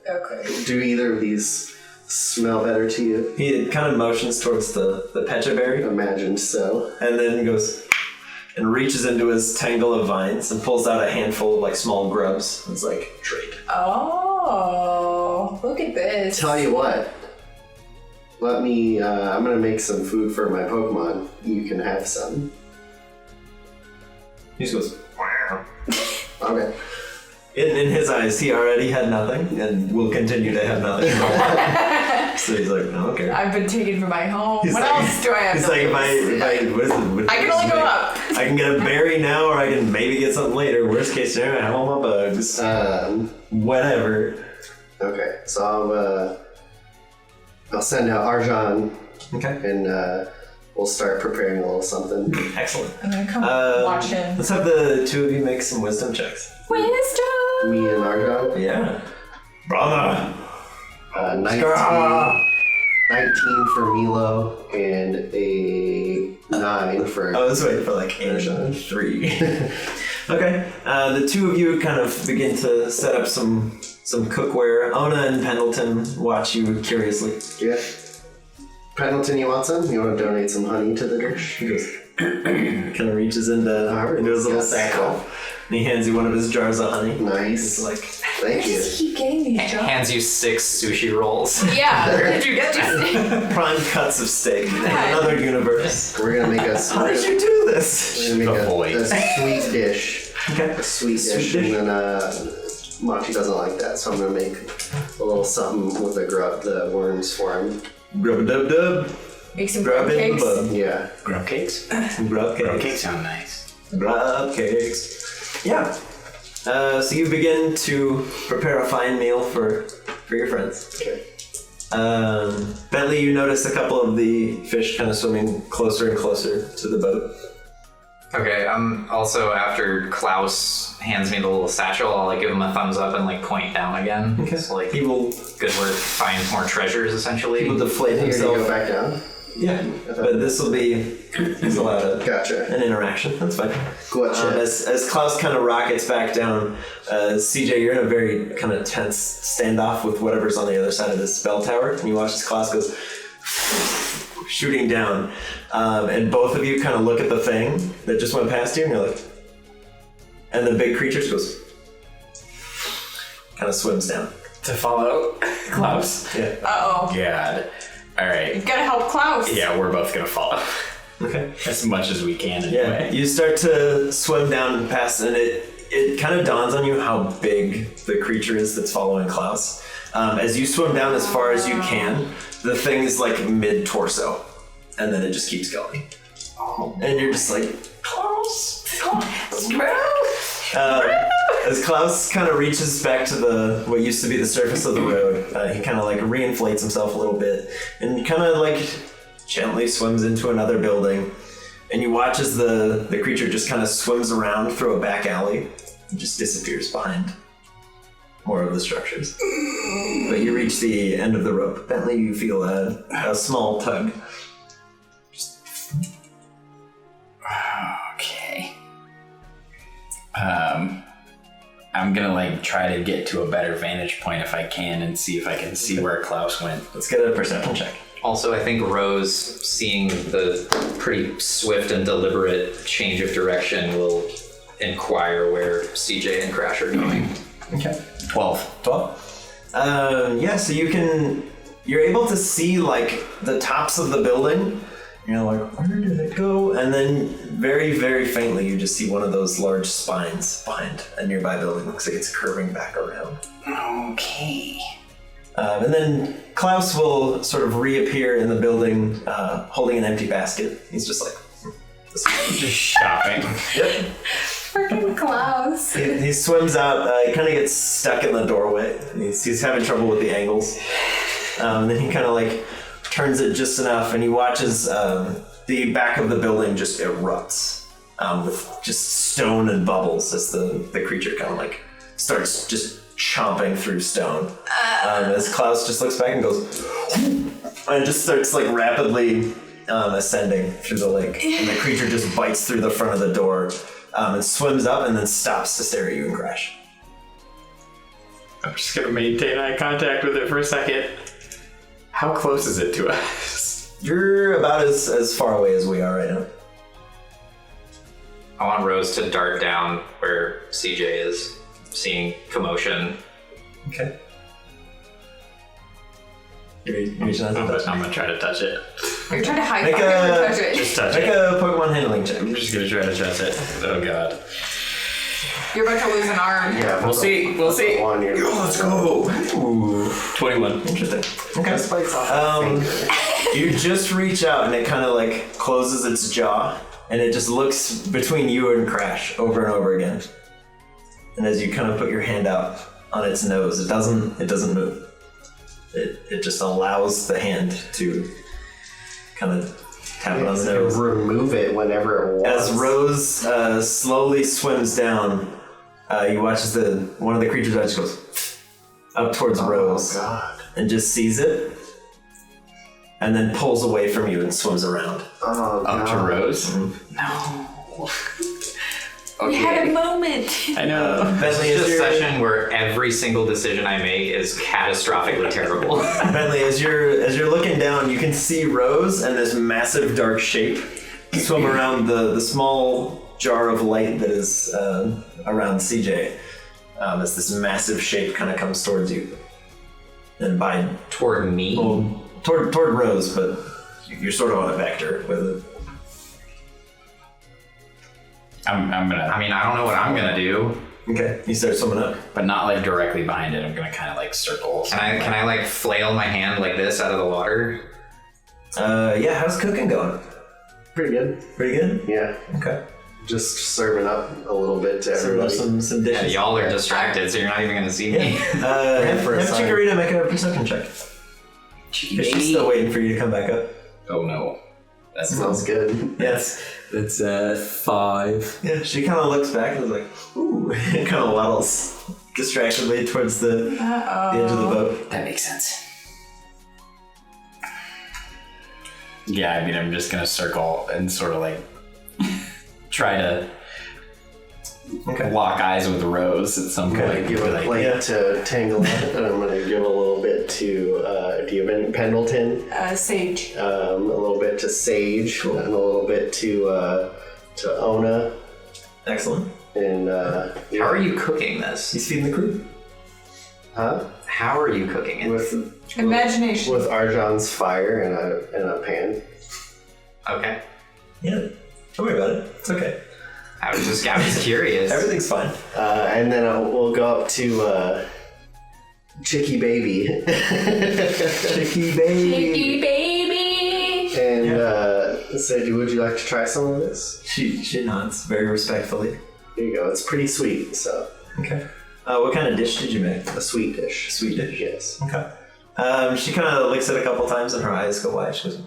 Okay. Do either of these smell better to you? he kind of motions towards the petraberry, Imagined so. and then goes and reaches into his tangle of vines and pulls out a handful of like small grubs. It's like trade. Oh, look at this. Tell you what. Let me. I'm gonna make some food for my Pokemon. You can have some. He just goes. Wow. Okay. In his eyes, he already had nothing and will continue to have nothing. So he's like, no, okay. I've been taken from my home. He's What like- else do I have? He's to like, lose? what is it? I can only go up. I can get a berry now, or I can maybe get something later. Worst case scenario, I have all my bugs. Whatever. Okay. So I'll send out Arjan, Okay. and we'll start preparing a little something. Excellent. I'm gonna come watch him. Let's have the two of you make some wisdom checks. Wisdom. Me and Arjan. Yeah. Brother. 19 for Milo and a 9 for. I was waiting for like 3. Okay. The two of you kind of begin to set up some cookware. Ona and Pendleton watch you curiously. Yeah. Pendleton, you want some? You want to donate some honey to the dish? He goes, kind of reaches into his little Yes. satchel, and he hands you one of his jars of honey. Nice. It's like, Thank you. Keep getting these jobs. Hands you 6 sushi rolls. Yeah. Where did you get this? prime cuts of steak in another universe. We're gonna make us. How did you do this? We're gonna Avoid. make a sweet dish. Okay. A sweet dish, and then Monty doesn't like that, so I'm gonna make a little something with the worms for him. Grub-a-dub-dub. Make some Grub crab in the cakes. bud. Yeah. Grub cakes? Some grub Grub cakes. cakes sound nice. Grub cakes. Yeah. So you begin to prepare a fine meal for your friends. Okay. Bentley, you notice a couple of the fish kind of swimming closer and closer to the boat. Okay, also after Klaus hands me the little satchel, I'll like give him a thumbs up and like point down again. Okay. So like He will good work, find more treasures essentially. deflate You're gonna go himself. back down? Yeah, but this will be he's allowed Gotcha. an interaction. That's fine. Gotcha. As Klaus kind of rockets back down, CJ, you're in a very kind of tense standoff with whatever's on the other side of this bell tower, and you watch as Klaus goes shooting down, and both of you kind of look at the thing that just went past you, and you're like, and the big creature just goes, kind of swims down. To follow Klaus? Yeah. Uh-oh. God. Alright. You gotta help Klaus. Yeah, we're both gonna follow. Okay. As much as we can Yeah, anyway. you start to swim down past, and it kind of dawns on you how big the creature is that's following Klaus. As you swim down as far as you can, the thing is like mid-torso, and then it just keeps going. And you're just like, Klaus! As Klaus kind of reaches back to what used to be the surface of the road, he kind of like reinflates himself a little bit, and kind of like gently swims into another building. And you watch as the creature just kind of swims around through a back alley and just disappears behind more of the structures. But you reach the end of the rope. Bentley, you feel a small tug. Okay. I'm gonna like try to get to a better vantage point if I can and see if I can see where Klaus went. Let's get a perception check. Also, I think Rose, seeing the pretty swift and deliberate change of direction, will inquire where CJ and Crash are going. Okay. 12. 12? Yeah, so you're able to see like the tops of the building, You're like, where did it go? And then very, very faintly, you just see one of those large spines behind a nearby building. Looks like it's curving back around. Okay. And then Klaus will sort of reappear in the building, holding an empty basket. He's just like, Just shopping. yep. Freaking Klaus. He swims out. He kind of gets stuck in the doorway. He's having trouble with the angles. And then he kind of like turns it just enough, and he watches the back of the building just erupts with just stone and bubbles as the creature kind of like starts just chomping through stone. As Klaus just looks back and goes, and just starts like rapidly ascending through the lake. And the creature just bites through the front of the door and swims up and then stops to stare at you and crash. I'm just gonna maintain eye contact with it for a second. How close is it to us? You're about as far away as we are right now. I want Rose to dart down where CJ is, seeing commotion. Okay. You're trying to I'm touch gonna try to touch it. You're trying to high Make five it or touch it. Just touch Make it. a Pokemon handling check. I'm just gonna try to touch it. Oh god. You're about to lose an arm. Yeah, We'll see. We'll see. One, you're Let's go. Ooh, 21. interesting. Okay. Just bites off the finger. You just reach out and it kind of like closes its jaw and it just looks between you and Crash over and over again. And as you kind of put your hand out on its nose, it doesn't move. It just allows the hand to kind of tap it on the nose. Remove it whenever it wants. As Rose slowly swims down, you watch as one of the creatures just goes up towards Rose Oh god. and just sees it, and then pulls away from you and swims around. Oh Up to god. Rose? No. We had a moment. I know. Bentley, It's as a you're, session where every single decision I make is catastrophically terrible. Bentley, as you're looking down, you can see Rose and this massive dark shape swim around the small jar of light that is around CJ. As this massive shape kind of comes towards you, and by Toward me? toward Rose, but you're sort of on a vector with it. I'm gonna, I mean, I don't know what I'm gonna do. Okay, you start swimming up. but not like directly behind it. I'm gonna kind of like circle. Can I like flail my hand like this out of the water? Yeah, how's cooking going? Pretty good. Pretty good? Yeah. Okay. Just serving up a little bit to Serve up everybody. some And dishes. y'all are distracted, so you're not even gonna see me. Have for a sign. Chikorita make a perception check. Because she's still waiting for you to come back up. Oh no. That Smells good. Yes. It's 5. Yeah, she kind of looks back and is like, ooh, and kind of waddles distractedly towards the edge of the boat. That makes sense. Yeah, I mean, I'm just gonna circle and sort of like try to lock eyes with Rose at some I'm point. gonna give a Like, plate to Tangle, and I'm gonna give a little bit to, do you have any Pendleton? Sage. A little bit to Sage, and a little bit to Ona, Excellent. and How are you cooking this? He's feeding the crew. huh? How are you cooking it? With Imagination. Arjan's fire and a pan. Okay. Yeah, don't worry about it. It's okay. I was curious. Everything's fine. And then we'll go up to Chicky Baby. Chicky baby. Chicky baby. And say, would you like to try some of this? She nods very respectfully. Here you go. It's pretty sweet, so Okay. What kind of dish did you make? a sweet dish. Sweet dish? Yes. Okay. She kind of licks it a couple times and her eyes go wide. She goes,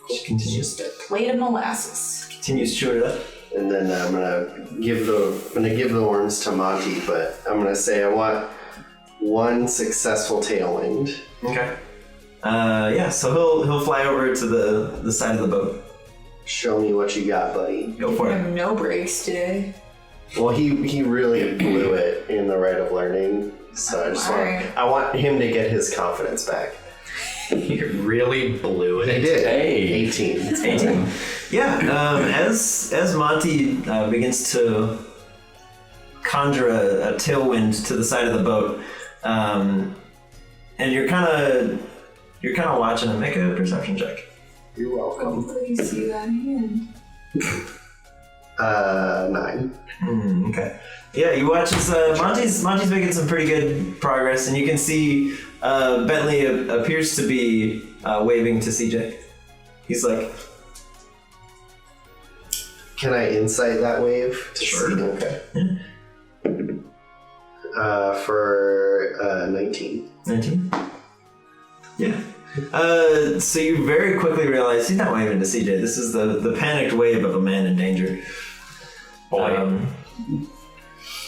She continues. Just a plate of molasses. Continues chewing it up. And then I'm gonna give the worms to Monty, but I'm gonna say I want one successful tailwind. Okay. Yeah, so he'll fly over to the side of the boat. Show me what you got, buddy. Go for I it. have no breaks today. Well, he really blew it in the Rite of Learning, so Alright. I want him to get his confidence back. You really blew it. He did. Hey. 18. 18. Yeah, as Monty begins to conjure a tailwind to the side of the boat, and you're kind of watching him. Make a perception check. You're welcome. Hopefully you see that hand. 9. Okay. Yeah, you watch as Monty's making some pretty good progress, and you can see Bentley appears to be waving to CJ. He's like, Can I insight that wave? To Sure. See? Okay. For 19. 19? Yeah. So you very quickly realize he's not waving to CJ. This is the panicked wave of a man in danger.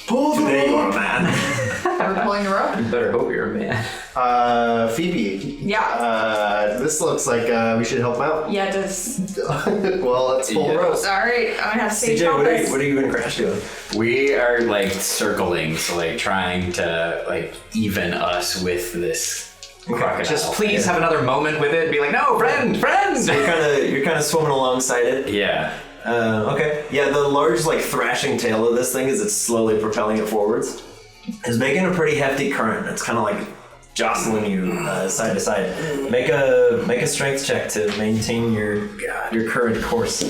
Pull the Today you rope! are a man. We're pulling the rope. You better hope you're a man. Phoebe. Yeah. This looks like we should help out. Yeah, it does. Well, let's pull the rope. Alright, I'm gonna have to say CJ, help what us. are you and Crash doing? We are like circling, so like trying to like even us with this crocodile. Just please have another moment with it. Be like, no, friend. You're kind of swimming alongside it. Yeah. Okay. Yeah, the large like thrashing tail of this thing, as it's slowly propelling it forwards, is making a pretty hefty current. It's kind of like jostling you side to side. Make a strength check to maintain your current course.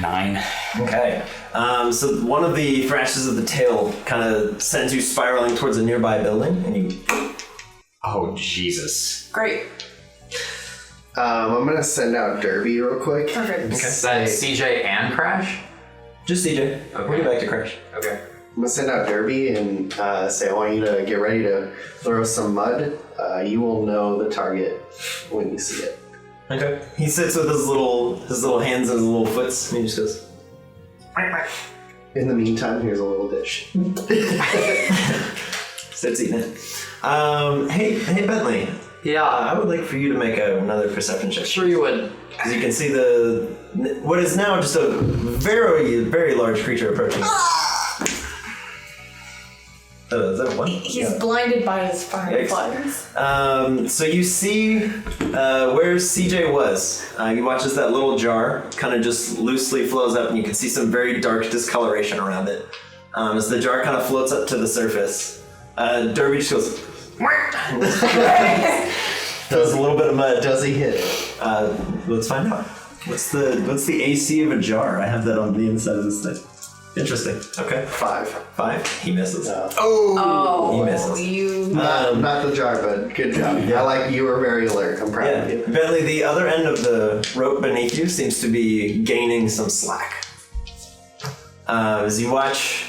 9. Okay. So one of the thrashes of the tail kind of sends you spiraling towards a nearby building, and you. Oh Jesus. Great. I'm gonna send out Derby real quick. Perfect. Is that CJ and Crash? Just CJ. We'll get back to Crash. Okay. I'm gonna send out Derby and say I want you to get ready to throw some mud. You will know the target when you see it. Okay. He sits with his little hands and his little foots, and he just goes. In the meantime, here's a little dish. Starts eating it. Hey Bentley. Yeah. I would like for you to make another perception check. Sure you would. Because you can see what is now just a very, very large creature approaching. Is that one? He's blinded by his fireflies. So you see where CJ was. You watch as that little jar kind of just loosely flows up, and you can see some very dark discoloration around it. As the jar kind of floats up to the surface, Derby just goes. Does a little bit of mud. Does he hit it? Let's find out. What's the AC of a jar? I have that on the inside of this thing. Interesting. Okay. 5. He misses. Oh, He misses. you. Not the jar, but good job. I like you were very alert. I'm proud of you. Bentley, the other end of the rope beneath you seems to be gaining some slack. As you watch,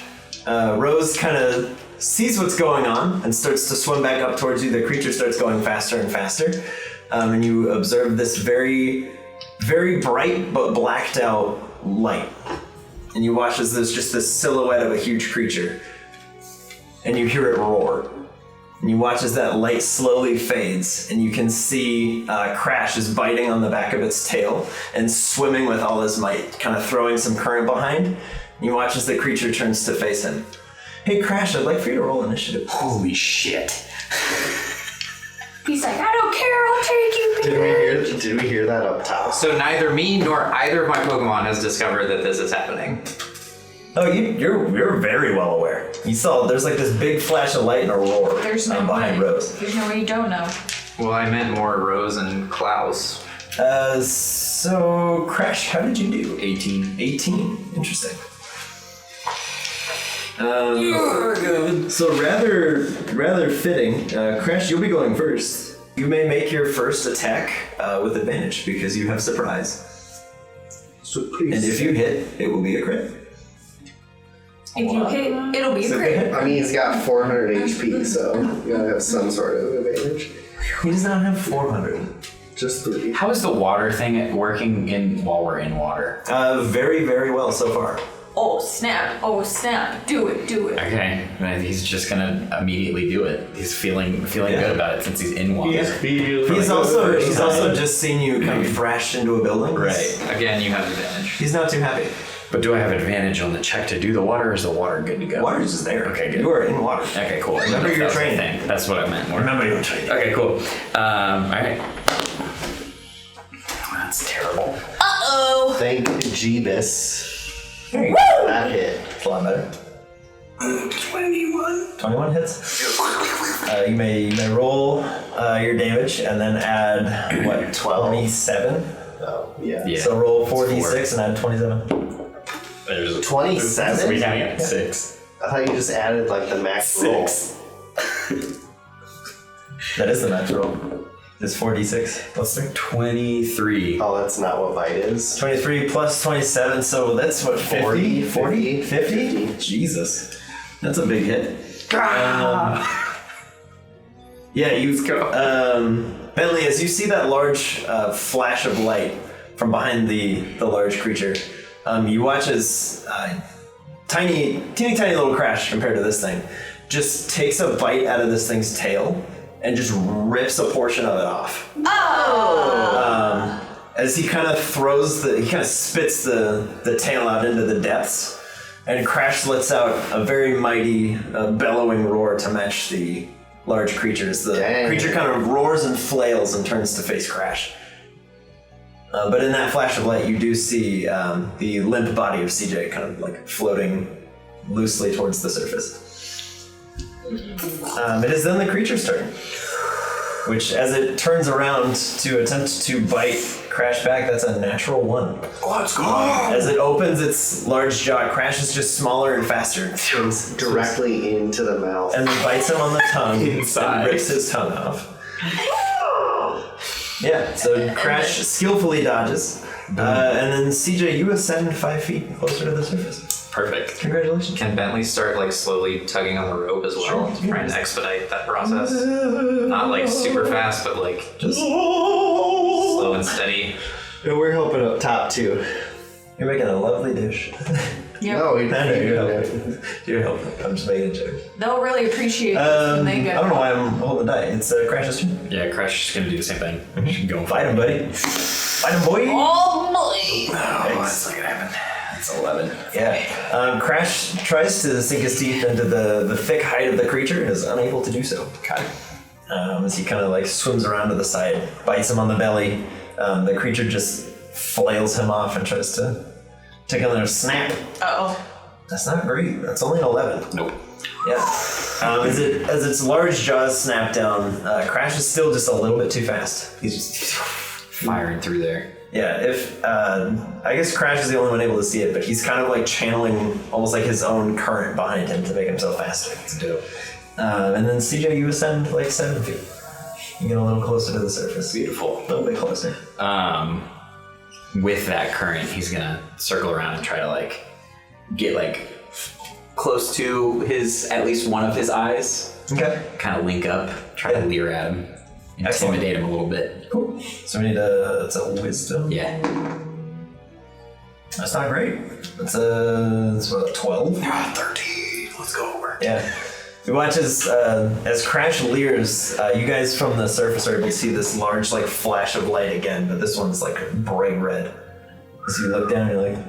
Rose kind of sees what's going on and starts to swim back up towards you. The creature starts going faster and faster, and you observe this very, very bright but blacked out light. And you watch as there's just this silhouette of a huge creature, and you hear it roar. And you watch as that light slowly fades, and you can see Crash is biting on the back of its tail and swimming with all his might, kind of throwing some current behind. And you watch as the creature turns to face him. Hey Crash, I'd like for you to roll initiative. Holy shit. He's like, I don't care, I'll take you, baby. Did we hear that up top? So neither me nor either of my Pokemon has discovered that this is happening. Oh, you're very well aware. You saw there's like this big flash of light and a roar There's no behind way. Rose. There's no way you don't know. Well, I meant more Rose and Klaus. So Crash, how did you do? 18. 18. Interesting. So rather fitting, Crash, you'll be going first. You may make your first attack with advantage because you have surprise. So please. And if you hit, it will be a crit. If you hit, it'll be a So crit. hit. I mean, he's got 400 HP, so you gotta have some sort of advantage. He does not have 400. Just 3. How is the water thing working while we're in water? Very, very well so far. Oh snap! Oh snap! Do it! Do it! Okay, he's just gonna immediately do it. He's feeling good about it since he's in water. He's also just seen you kind of thrashed into a building. Right. Again, you have advantage. He's not too happy. But do I have advantage on the check to do the water, or is the water good to go? Water's just there. Okay, good. You are in water. Okay, cool. Remember your That was the training. thing. That's what I meant. More. Remember your training. Okay, cool. Alright. That's terrible. Uh-oh! Thank Jeebus. There you That hit. It's a lot better. 21. 21 hits. You may roll your damage and then add what? 27. Oh, yeah. Yeah. So roll 4d6 and add 27. There's 27? We counting at 6. I thought you just added like the max roll. 6. That is the max roll. It's 4d6 plus 3. 23. Oh, that's not what bite is. 23 plus 27, so that's what, 50? 40? 50? Jesus. That's a big hit. Yeah, you Bentley, as you see that large flash of light from behind the large creature, you watch as teeny tiny little Crash compared to this thing just takes a bite out of this thing's tail and just rips a portion of it off. Oh! As he kind of spits the tail out into the depths, and Crash lets out a very mighty bellowing roar to match the large creatures. The creature kind of roars and flails and turns to face Crash. But in that flash of light, you do see the limp body of CJ kind of like floating loosely towards the surface. It is then the creature's turn, which, as it turns around to attempt to bite Crash back, that's a natural 1. Let's go! As it opens its large jaw, Crash is just smaller and faster. Directly into the mouth. And then bites him on the tongue Inside. and rips his tongue off. Yeah, so Crash skillfully dodges. And then CJ, you ascend 5 feet closer to the surface. Perfect. Congratulations. Can Bentley start like slowly tugging on the rope as well to try and expedite that process? Not like super fast, but like just slow and steady. Yeah, we're helping up top too. You're making a lovely dish. Yep. No, I know you're helping. You're helping. I'm just making a joke. They'll really appreciate this when they I get don't know why I'm holding the die. It's Crash's turn. Yeah, Crash is gonna do the same thing. You can go and Fight him, buddy. Fight him, boy. Oh, boy. Oh, that's not gonna happen. It's 11. Yeah. Crash tries to sink his teeth into the thick hide of the creature and is unable to do so. Okay. As he kind of like swims around to the side, bites him on the belly. The creature just flails him off and tries to take another snap. Uh-oh. That's not great. That's only an 11. Nope. Yeah. As its large jaws snap down, Crash is still just a little bit too fast. He's just Firing through there. Yeah, if I guess Crash is the only one able to see it, but he's kind of like channeling almost like his own current behind him to make himself faster. It's dope. And then CJ, you ascend like 7 feet. You get a little closer to the surface. Beautiful. A little bit closer. With that current, he's gonna circle around and try to like get like close to at least one of his eyes. Okay. Kind of link up, try to leer at him, intimidate him a little bit. Cool. So we need it's a wisdom. Yeah. That's not great. It's what, 12? 13. Let's go over. Yeah. You watch as Crash leers, you guys from the surface are able to see this large like flash of light again, but this one's like bright red. So you look down and you're like,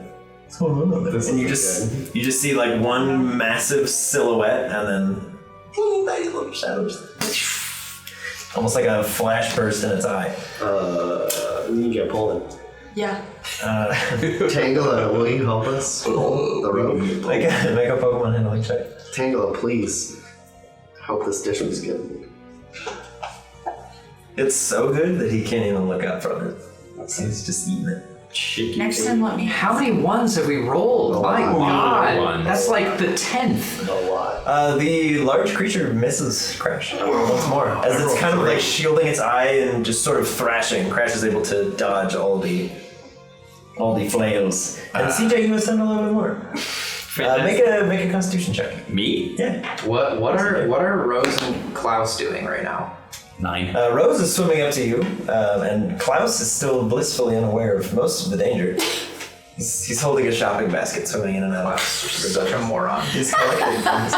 what's going on there? And you just see like one massive silhouette and then little tiny little shadows. Almost like a flash burst in its eye. You get pulling. Yeah. Tangela, will you help us pull the rope? Make a Pokemon handling check. Tangela, please. Help this dish was good. It's so good that he can't even look up from it. He's just eating it. Next time, let me. How many ones have we rolled? My God, ones. that's like the 10th. A lot. The large creature misses Crash once more. As it's kind of like shielding its eye and just sort of thrashing, Crash is able to dodge all the flails. And CJ, you ascend a little bit more. Make a Constitution check. Me? Yeah. What are Rose and Klaus doing right now? 9. Rose is swimming up to you, and Klaus is still blissfully unaware of most of the danger. He's holding a shopping basket, swimming in and out. Such a moron. He's collecting things.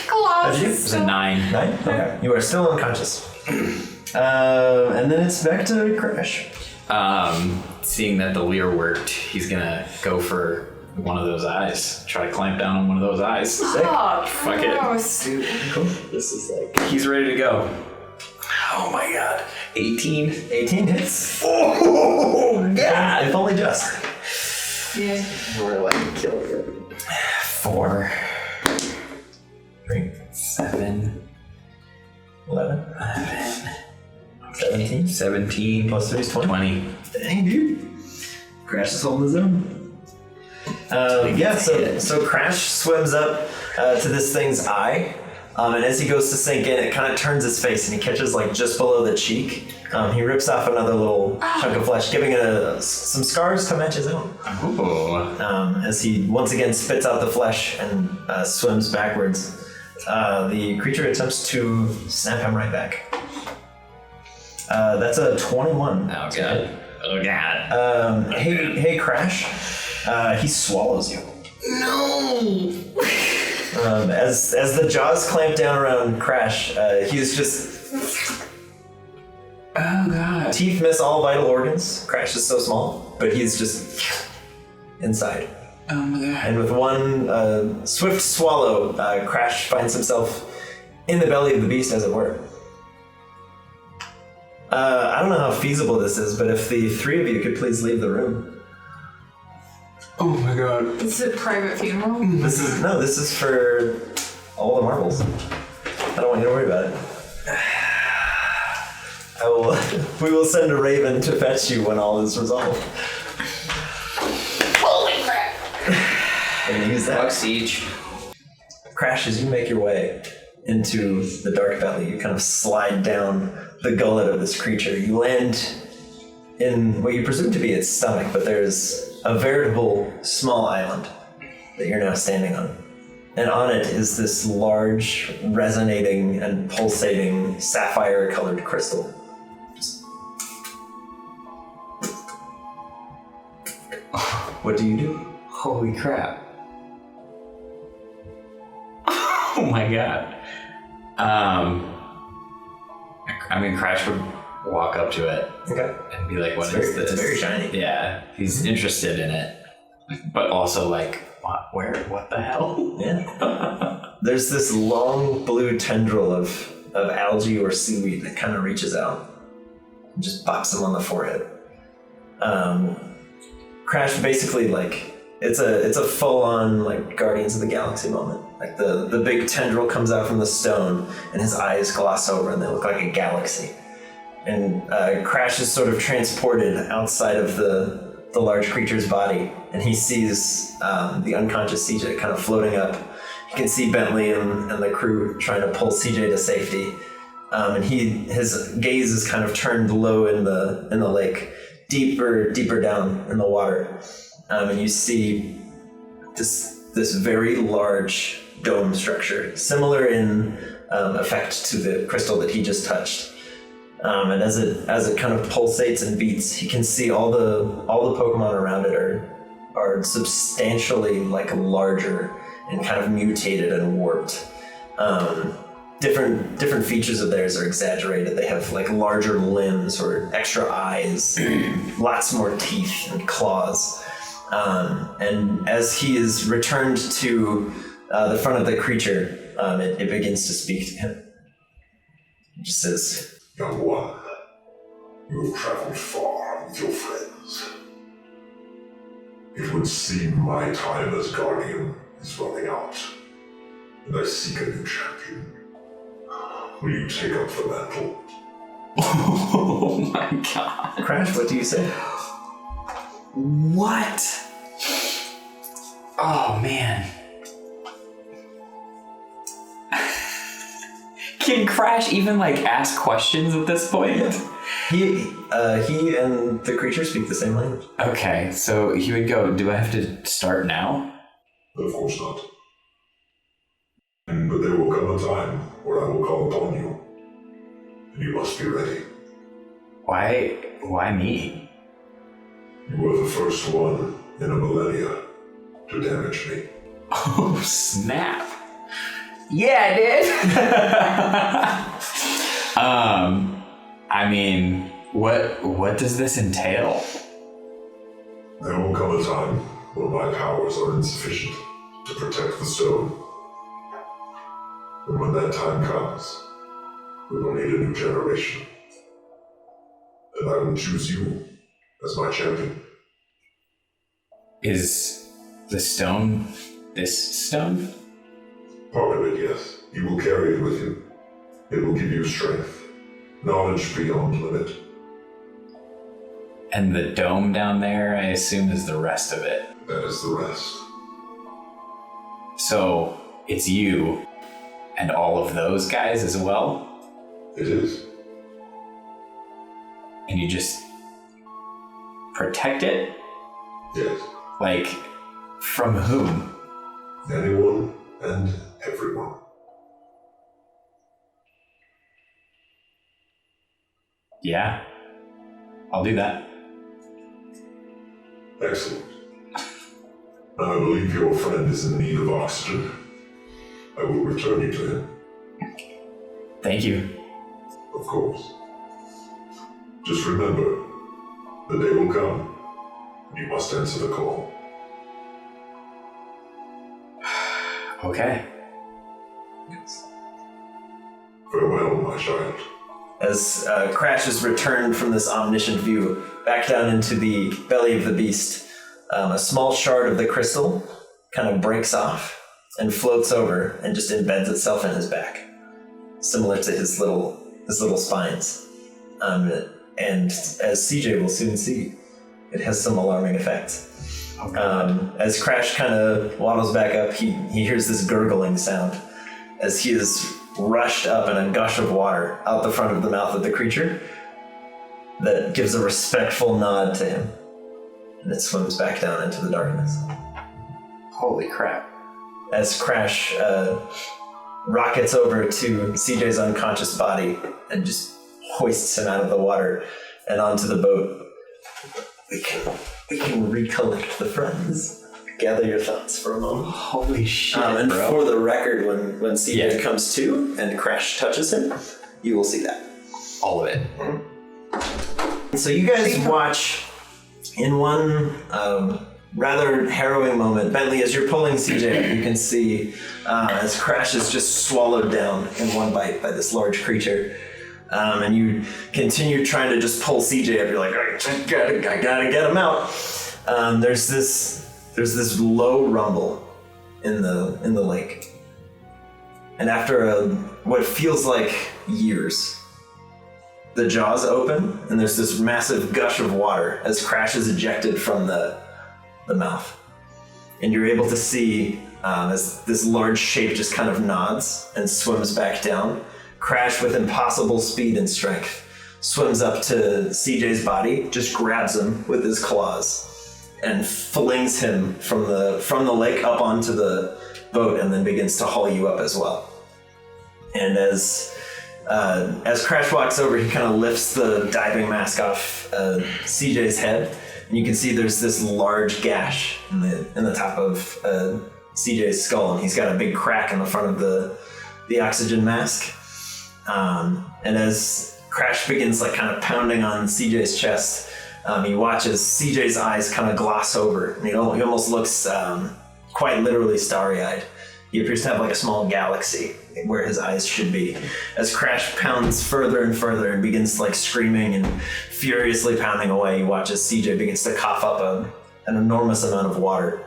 Klaus you? is It's a still... 9. 9? Okay. You are still unconscious. And then it's back to Crash. Seeing that the leer worked, he's gonna go for one of those eyes. Try to clamp down on one of those eyes. Oh, Fuck it. gross. Cool. This is like... He's ready to go. Oh my god. 18. 18 hits. Oh god. If only just. Yeah. We're like killing it. 4. 17. 17 Plus 3 is 20. 20. Dang, dude. Crash is holding his own. So Crash swims up to this thing's eye, and as he goes to sink in, it kind of turns his face, and he catches like just below the cheek. He rips off another little chunk of flesh, giving it some scars to match his own. Ooh. As he once again spits out the flesh and swims backwards, the creature attempts to snap him right back. That's a 21. Oh, God. Oh, God. Hey, Crash. He swallows you. No! As the jaws clamp down around Crash, he's just... Oh, God. Teeth miss all vital organs. Crash is so small, but he's just inside. Oh, my God. And with one swift swallow, Crash finds himself in the belly of the beast, as it were. I don't know how feasible this is, but if the three of you could please leave the room. Oh, my God. This is a private funeral? This is for all the marbles. I don't want you to worry about it. We will send a raven to fetch you when all is resolved. Holy crap! And use that. Fuck Siege. Crash, as you make your way into the dark belly, you kind of slide down the gullet of this creature. You land in what you presume to be its stomach, but there's a veritable small island that you're now standing on. And on it is this large, resonating and pulsating sapphire-colored crystal. What do you do? Holy crap. Oh, my God. I mean, Crash would walk up to it and be like, "What is this?" It's very shiny. Yeah, he's interested in it, but also like, what the hell? Yeah. There's this long blue tendril of algae or seaweed that kind of reaches out and just bops him on the forehead. Crash basically it's a full-on like Guardians of the Galaxy moment. Like the big tendril comes out from the stone and his eyes gloss over and they look like a galaxy. And Crash is sort of transported outside of the large creature's body, and he sees the unconscious CJ kind of floating up. You can see Bentley and the crew trying to pull CJ to safety. And his gaze is kind of turned low in the lake, deeper down in the water. And you see this very large dome structure, similar in effect to the crystal that he just touched. And as it kind of pulsates and beats, you can see all the Pokemon around it are substantially like larger and kind of mutated and warped. Different features of theirs are exaggerated. They have like larger limbs or extra eyes, lots more teeth and claws. And as he is returned to the front of the creature, it begins to speak to him. It just says, "Young one, you have traveled far with your friends. It would seem my time as guardian is running out, and I seek a new champion. Will you take up the mantle?" Oh my God. Crash, what do you say? What? Oh, man. Can Crash even like ask questions at this point? He and the creature speak the same language. Okay, so he would go, "Do I have to start now?" Of course not. But there will come a time where I will call upon you, and you must be ready. Why me? You were the first one in a millennia to damage me. Oh, snap. Yeah, I did. I mean, what does this entail? There will come a time when my powers are insufficient to protect the stone. And when that time comes, we will need a new generation. And I will choose you as my champion. Is the stone this stone? Part of it, yes. You will carry it with you. It will give you strength. Knowledge beyond limit. And the dome down there, I assume, is the rest of it. That is the rest. So it's you and all of those guys as well? It is. And you just protect it? Yes. Like, from whom? Anyone and everyone. Yeah, I'll do that. Excellent. Now I believe your friend is in need of oxygen. I will return you to him. Thank you. Of course. Just remember, the day will come, and you must answer the call. Okay. Farewell, my child. As Crash is returned from this omniscient view back down into the belly of the beast, a small shard of the crystal kind of breaks off and floats over and just embeds itself in his back, similar to his little spines. And as CJ will soon see, it has some alarming effects. As Crash kind of waddles back up, he hears this gurgling sound as he is rushed up in a gush of water out the front of the mouth of the creature that gives a respectful nod to him, and it swims back down into the darkness. Holy crap. As Crash rockets over to CJ's unconscious body and just hoists him out of the water and onto the boat, we can recollect the friends. Gather your thoughts for a moment. Holy shit, and bro. for the record, when CJ comes to and Crash touches him, you will see that. All of it. So you guys watch in one rather harrowing moment. Bentley, as you're pulling CJ, you can see as Crash is just swallowed down in one bite by this large creature. And you continue trying to just pull CJ up. You're like, I gotta get him out. There's this low rumble in the lake. And after what feels like years, the jaws open and there's this massive gush of water as Crash is ejected from the mouth. And you're able to see as this large shape just kind of nods and swims back down. Crash, with impossible speed and strength, swims up to CJ's body, just grabs him with his claws, and flings him from the lake up onto the boat, and then begins to haul you up as well. And as Crash walks over, he kind of lifts the diving mask off CJ's head, and you can see there's this large gash in the top of CJ's skull, and he's got a big crack in the front of the oxygen mask. And as Crash begins like kind of pounding on CJ's chest, he watches CJ's eyes kind of gloss over, and he almost looks quite literally starry-eyed. He appears to have like a small galaxy where his eyes should be. As Crash pounds further and further and begins like screaming and furiously pounding away, you watch as CJ begins to cough up an enormous amount of water.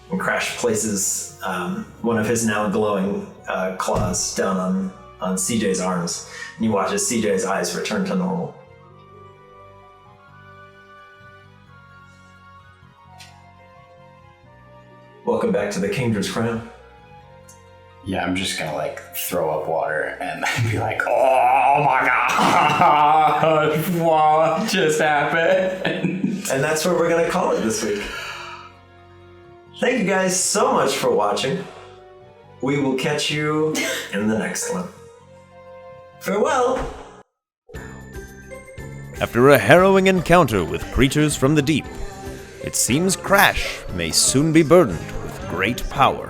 And Crash places one of his now glowing claws down on CJ's arms, and you watch as CJ's eyes return to normal. Welcome back to the Kingdom's Crown. Yeah, I'm just gonna like throw up water and be like, oh my god, what just happened? And that's where we're gonna call it this week. Thank you guys so much for watching. We will catch you in the next one. Farewell! After a harrowing encounter with creatures from the deep, it seems Crash may soon be burdened with great power.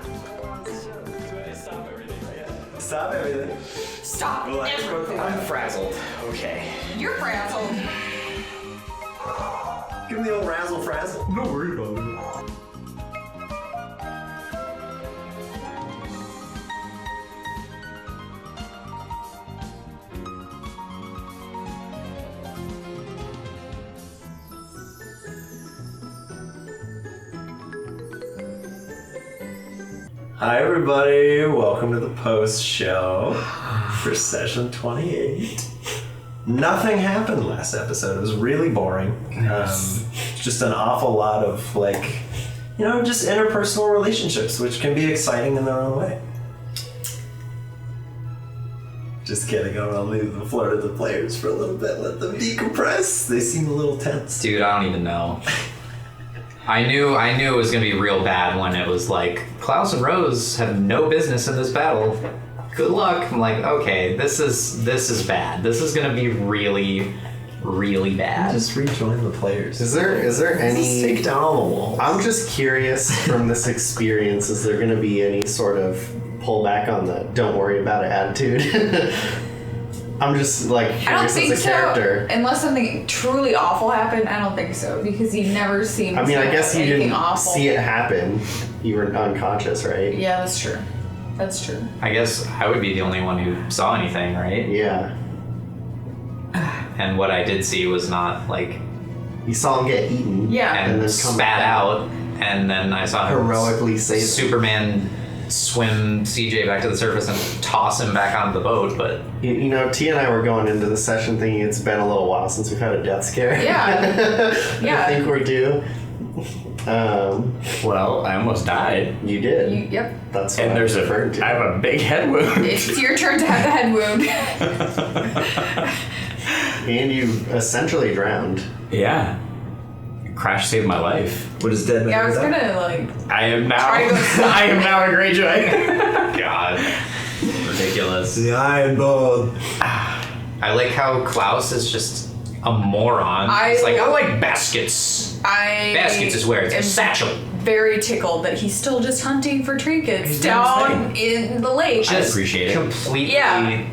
Stop everything. Stop everything. I'm frazzled. Okay. You're frazzled. Give me the old razzle frazzle. Don't worry about it. Hi everybody, welcome to the post show. for session 28. Nothing happened last episode. It was really boring. Just an awful lot of, like, you know, just interpersonal relationships, which can be exciting in their own way. Just kidding. I'm gonna leave the floor to the players for a little bit. Let them decompress. They seem a little tense. Dude, I don't even know. I knew it was gonna be real bad when it was like, Klaus and Rose have no business in this battle. Good luck. I'm like, okay, this is bad. This is gonna be really, really bad. Just rejoin the players. Is there any? Just take down all the walls. I'm just curious from this experience. Is there going to be any sort of pullback on the "don't worry about it" attitude? I'm just like I don't curious think as a character. so. Unless something truly awful happened, I don't think so because he never seems. I mean, I to guess have you anything didn't awful. see it happen. You were unconscious, right? Yeah, that's true. That's true. I guess I would be the only one who saw anything, right? Yeah. And what I did see was not like You saw him get eaten. Yeah. and then come spat back out, and then I saw him Heroically save Superman swim CJ back to the surface and toss him back onto the boat. But You know, T and I were going into the session thinking it's been a little while since we've had a death scare. Yeah. Yeah. I think we're due. Well, I almost died. You did. Yep. That's what And there's I referred to. I have a big head wound. It's your turn to have the head wound. And you essentially drowned. Yeah. Crash saved my life. What is dead man? Yeah, I was do? gonna like. I am now. Try to go slow. I am now a Greyjoy. God, ridiculous. The Iron Ball. I like how Klaus is just a moron. It's like, I like baskets. Baskets is where it's a am satchel. Very tickled that he's still just hunting for trinkets He's doing his down in the lake. I appreciate it. Completely Yeah.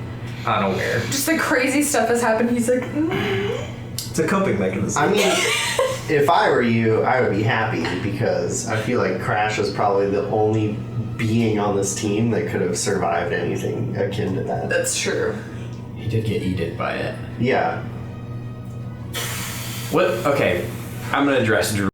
unaware. Just the crazy stuff has happened. He's like, It's a coping mechanism. I mean, if I were you, I would be happy because I feel like Crash is probably the only being on this team that could have survived anything akin to that. that's true. He did get eaten by it. Yeah. What? Okay, I'm gonna address Drew